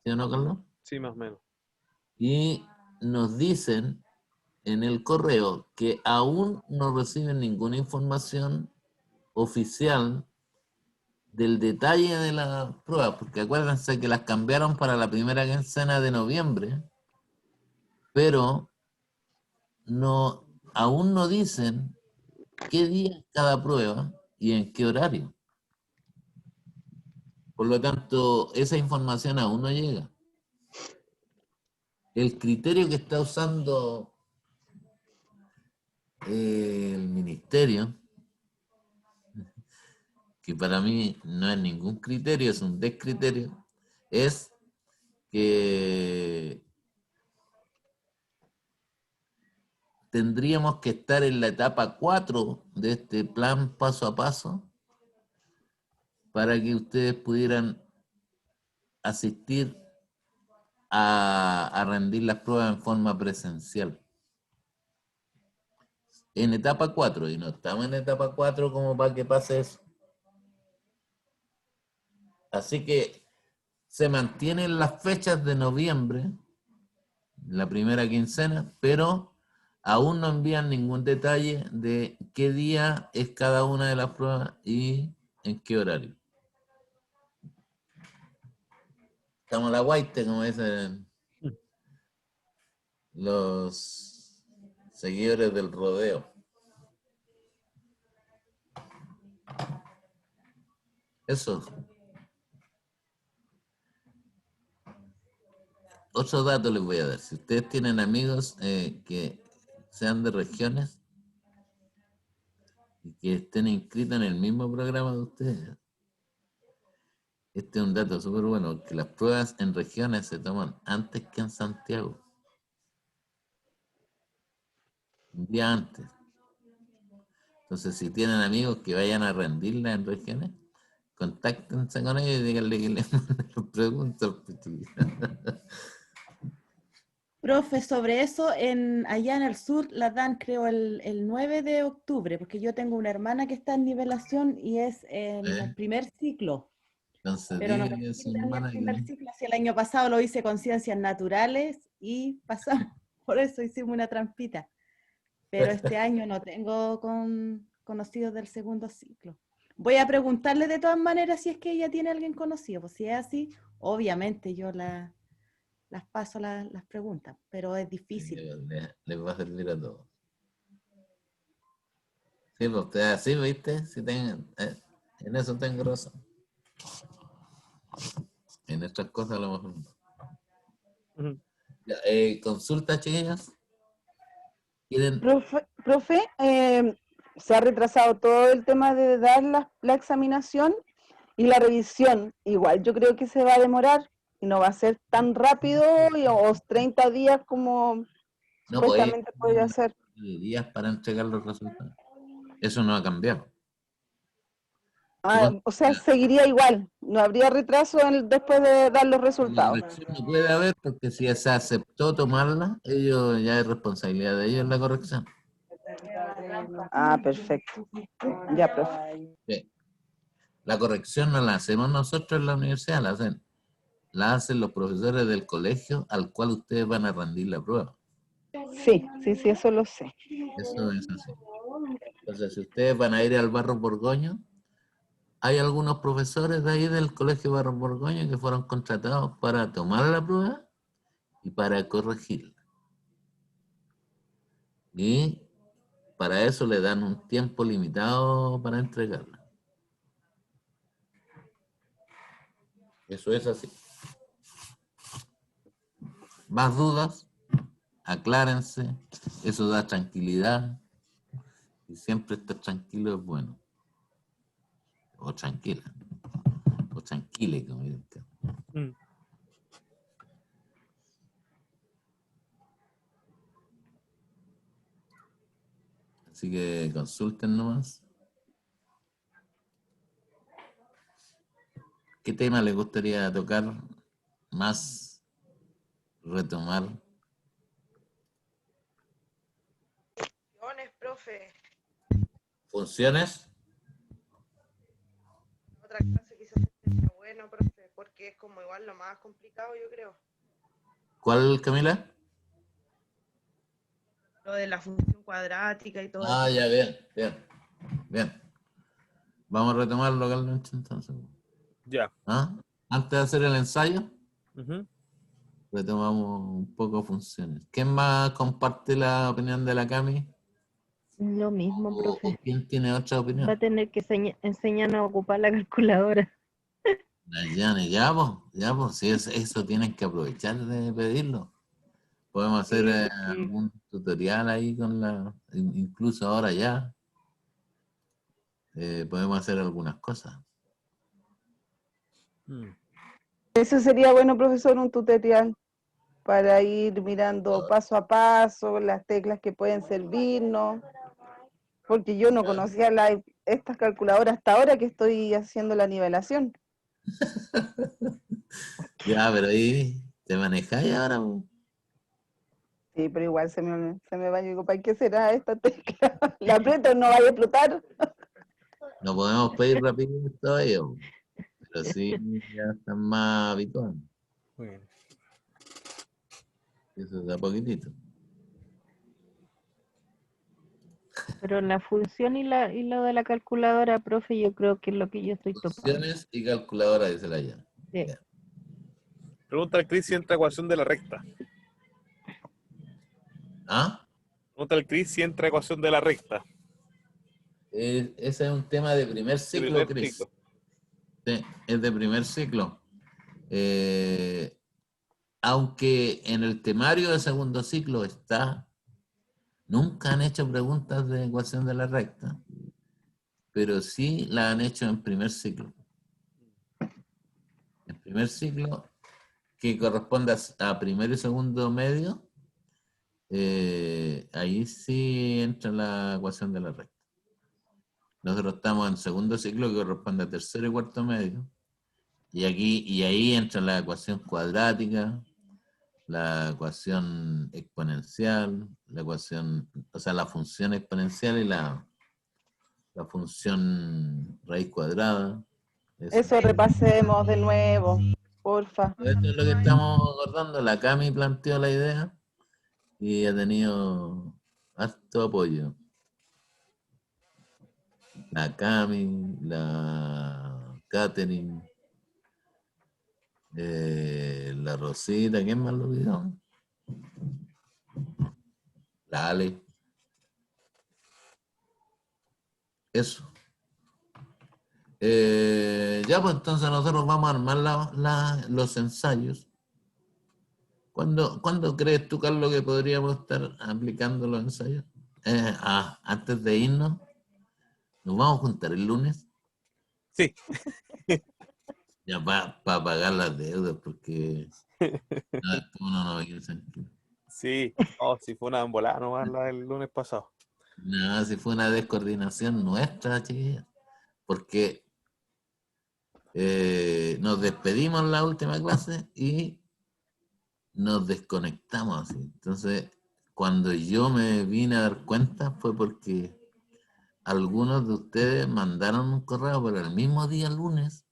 ¿Sí o no, Carlos? Sí, más o menos. Y nos dicen en el correo que aún no reciben ninguna información oficial del detalle de la prueba, porque acuérdense que las cambiaron para la primera quincena de noviembre, pero no, aún no dicen qué día es cada prueba y en qué horario. Por lo tanto, esa información aún no llega. El criterio que está usando el ministerio, que para mí no es ningún criterio, es un descriterio, es que tendríamos que estar en la etapa 4 de este plan paso a paso para que ustedes pudieran asistir a rendir las pruebas en forma presencial. En etapa 4, y no estamos en etapa 4 como para que pase eso. Así que se mantienen las fechas de noviembre, la primera quincena, pero aún no envían ningún detalle de qué día es cada una de las pruebas y en qué horario. Estamos a la guaite, como dicen los seguidores del rodeo. Eso. Otro dato les voy a dar. Si ustedes tienen amigos que sean de regiones y que estén inscritos en el mismo programa de ustedes, este es un dato súper bueno, que las pruebas en regiones se toman antes que en Santiago. Un día antes. Entonces, si tienen amigos que vayan a rendirla en regiones, contáctense con ellos y díganle que les manden preguntas. Profe, sobre eso, allá en el sur la dan creo el 9 de octubre, porque yo tengo una hermana que está en nivelación y es en el primer ciclo. Entonces, Pero no me díganle a su sirve ni el hermana primer que... ciclo, si el año pasado lo hice con ciencias naturales y pasamos, por eso hicimos una trampita. Pero este año no tengo conocidos del segundo ciclo. Voy a preguntarle de todas maneras si es que ella tiene alguien conocido. Pues si es así, obviamente yo las paso las preguntas, pero es difícil. Les va a servir a todos. Sí, pues ustedes así, ¿viste? Si tengan, en eso tengo razón. En estas cosas a lo mejor no. Ya, consulta, chiquillas. ¿Quieren? Profe, se ha retrasado todo el tema de dar la examinación y la revisión. Igual yo creo que se va a demorar y no va a ser tan rápido o 30 días como No, pues supuestamente podría ser. días para entregar los resultados. Eso no ha cambiado. O sea, seguiría igual, no habría retraso después de dar los La resultados. corrección no puede haber porque si se aceptó tomarla, ellos ya es responsabilidad de ellos la corrección. Ah, perfecto. Ya, profe. Sí. La corrección no la hacemos nosotros en la universidad, la hacen los profesores del colegio al cual ustedes van a rendir la prueba. Sí, eso lo sé. Eso es así. Entonces, si ustedes van a ir al Barro Borgoño, hay algunos profesores de ahí del Colegio Barro Borgoño que fueron contratados para tomar la prueba y para corregirla. Y para eso le dan un tiempo limitado para entregarla. Eso es así. Más dudas, aclárense, eso da tranquilidad y siempre estar tranquilo es bueno. O tranquila, o tranquile, como dicen. Así que consulten nomás. ¿Qué tema les gustaría tocar más, retomar? Funciones, profe. ¿Funciones? Otra clase quizás sería bueno, profe, porque es como igual lo más complicado, yo creo. ¿Cuál, Camila? Lo de la función cuadrática y todo Ah, eso. ya, bien. Vamos a retomarlo, Carlos, entonces. Ya. ¿Ah? Antes de hacer el ensayo, Ujú. retomamos un poco funciones. ¿Quién más comparte la opinión de la Cami? Lo mismo, ¿O profe. quién tiene otra Va a opinión? tener que enseñarnos a ocupar la calculadora. La Yane, ya, pues, si eso tienen que aprovechar de pedirlo. Podemos hacer Sí, porque algún tutorial ahí incluso ahora ya, podemos hacer algunas cosas. Mm. Eso sería bueno, profesor, un tutorial para ir mirando paso a paso las teclas que pueden servirnos, porque yo no conocía estas calculadoras hasta ahora que estoy haciendo la nivelación. Ya, pero ahí te manejáis ahora, po. Sí, pero igual se me va y digo, ¿para qué será esta tecla? La aprieto, no vaya a explotar. No podemos pedir rapidez todavía, po, pero sí ya están más habituados. Bueno. Eso da poquitito. pero la función y lo de la calculadora, profe, yo creo que es lo que yo estoy topando. Funciones y calculadora, dice la Yane. Sí. Ya. Pregunta al Cris si entra ecuación de la recta. ¿Ah? Pregunta al Cris si entra ecuación de la recta. Ese es un tema de primer De ciclo, primer Cris. ciclo. Sí, es de primer ciclo. Aunque en el temario de segundo ciclo está, nunca han hecho preguntas de ecuación de la recta, pero sí la han hecho en primer ciclo. En primer ciclo, que corresponde a primero y segundo medio, ahí sí entra la ecuación de la recta. Nosotros estamos en segundo ciclo, que corresponde a tercero y cuarto medio, y ahí entra la ecuación cuadrática, la ecuación exponencial, la ecuación, o sea, la función exponencial y la función raíz cuadrada. Eso repasemos de nuevo, porfa. Esto es lo que estamos acordando. La Cami planteó la idea y ha tenido harto apoyo. La Cami, la Catherine, la Rosita, ¿quién más lo olvidó? La Ale. Eso. Ya, pues entonces nosotros vamos a armar los ensayos. ¿Cuándo crees tú, Carlos, que podríamos estar aplicando los ensayos? Antes de irnos, ¿nos vamos a juntar el lunes? Sí. Ya para pagar las deudas, porque uno no va a ir tranquilo. Sí. Oh, si fue una embolada nomás la del lunes pasado. No, si fue una descoordinación nuestra, chiquillos, porque nos despedimos en la última clase y nos desconectamos así. Entonces, cuando yo me vine a dar cuenta fue porque algunos de ustedes mandaron un correo, pero el mismo día, lunes,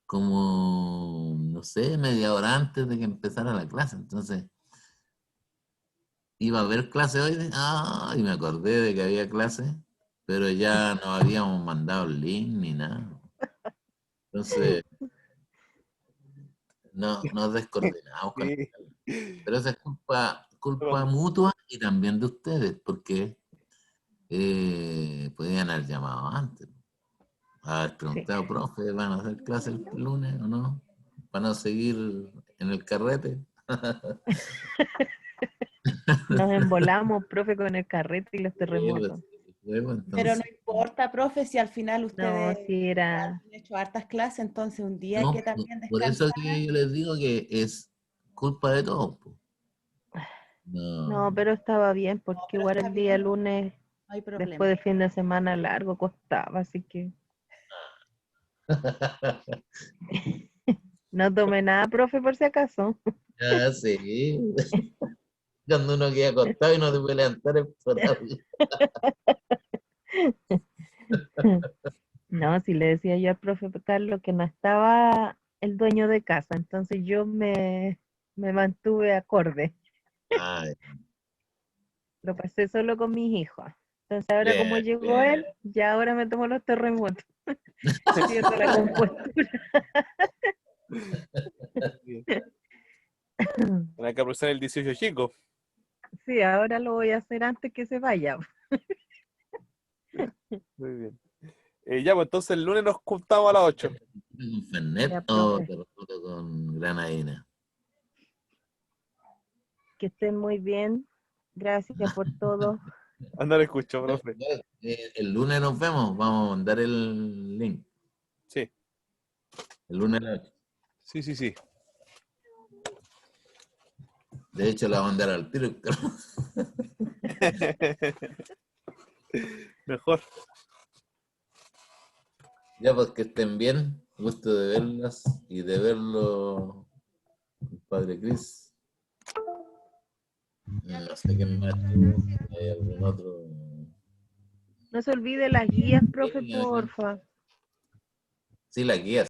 como, no sé, media hora antes de que empezara la clase. Entonces, iba a haber clase hoy, y me acordé de que había clase, pero ya no habíamos mandado el link ni nada. Entonces, no, nos descoordinamos. Sí. Pero esa es culpa mutua y también de ustedes, porque podían haber llamado antes. Haber preguntado, profe, ¿van a hacer clase el lunes o no? ¿Van a seguir en el carrete? Nos embolamos, profe, con el carrete y los terremotos. Pero no importa, profe, si al final No, ustedes si era... han hecho hartas clases, entonces un día hay No, que también por eso descansar. que yo les digo que es culpa de todos. No, pero estaba bien, porque pero igual está el día bien. lunes hay problema. Después de fin de semana largo costaba, así que no tomé nada, profe, por si acaso. Ah, sí. Cuando uno queda acostado y no se puede levantar es por algo. No, si le decía yo al profe Carlos que no estaba el dueño de casa, entonces yo me mantuve acorde. Ay, Lo pasé solo con mis hijos. Entonces ahora como bien, llegó él, ya ahora me tomo los terremotos. Pierdo la compostura. Bien. Hay que aprovechar el 18 chico. Sí, ahora lo voy a hacer antes que se vaya. Muy bien. Ya, pues entonces el lunes nos juntamos a las 8. ¿con Fernet Ya, o profe. terremoto con granadina? Que estén muy bien. Gracias por todo. Anda, lo escucho, profe. El lunes nos vemos, vamos a mandar el link. Sí, El lunes a las 8. sí, sí, sí. De hecho, la voy a mandar al tiro. Mejor. Ya, pues que estén bien. Gusto de verlas y de verlo, padre Cris. No sé quién más estuvo. ¿Hay algún otro? No se olvide las guías, profe, porfa. Sí, la guía.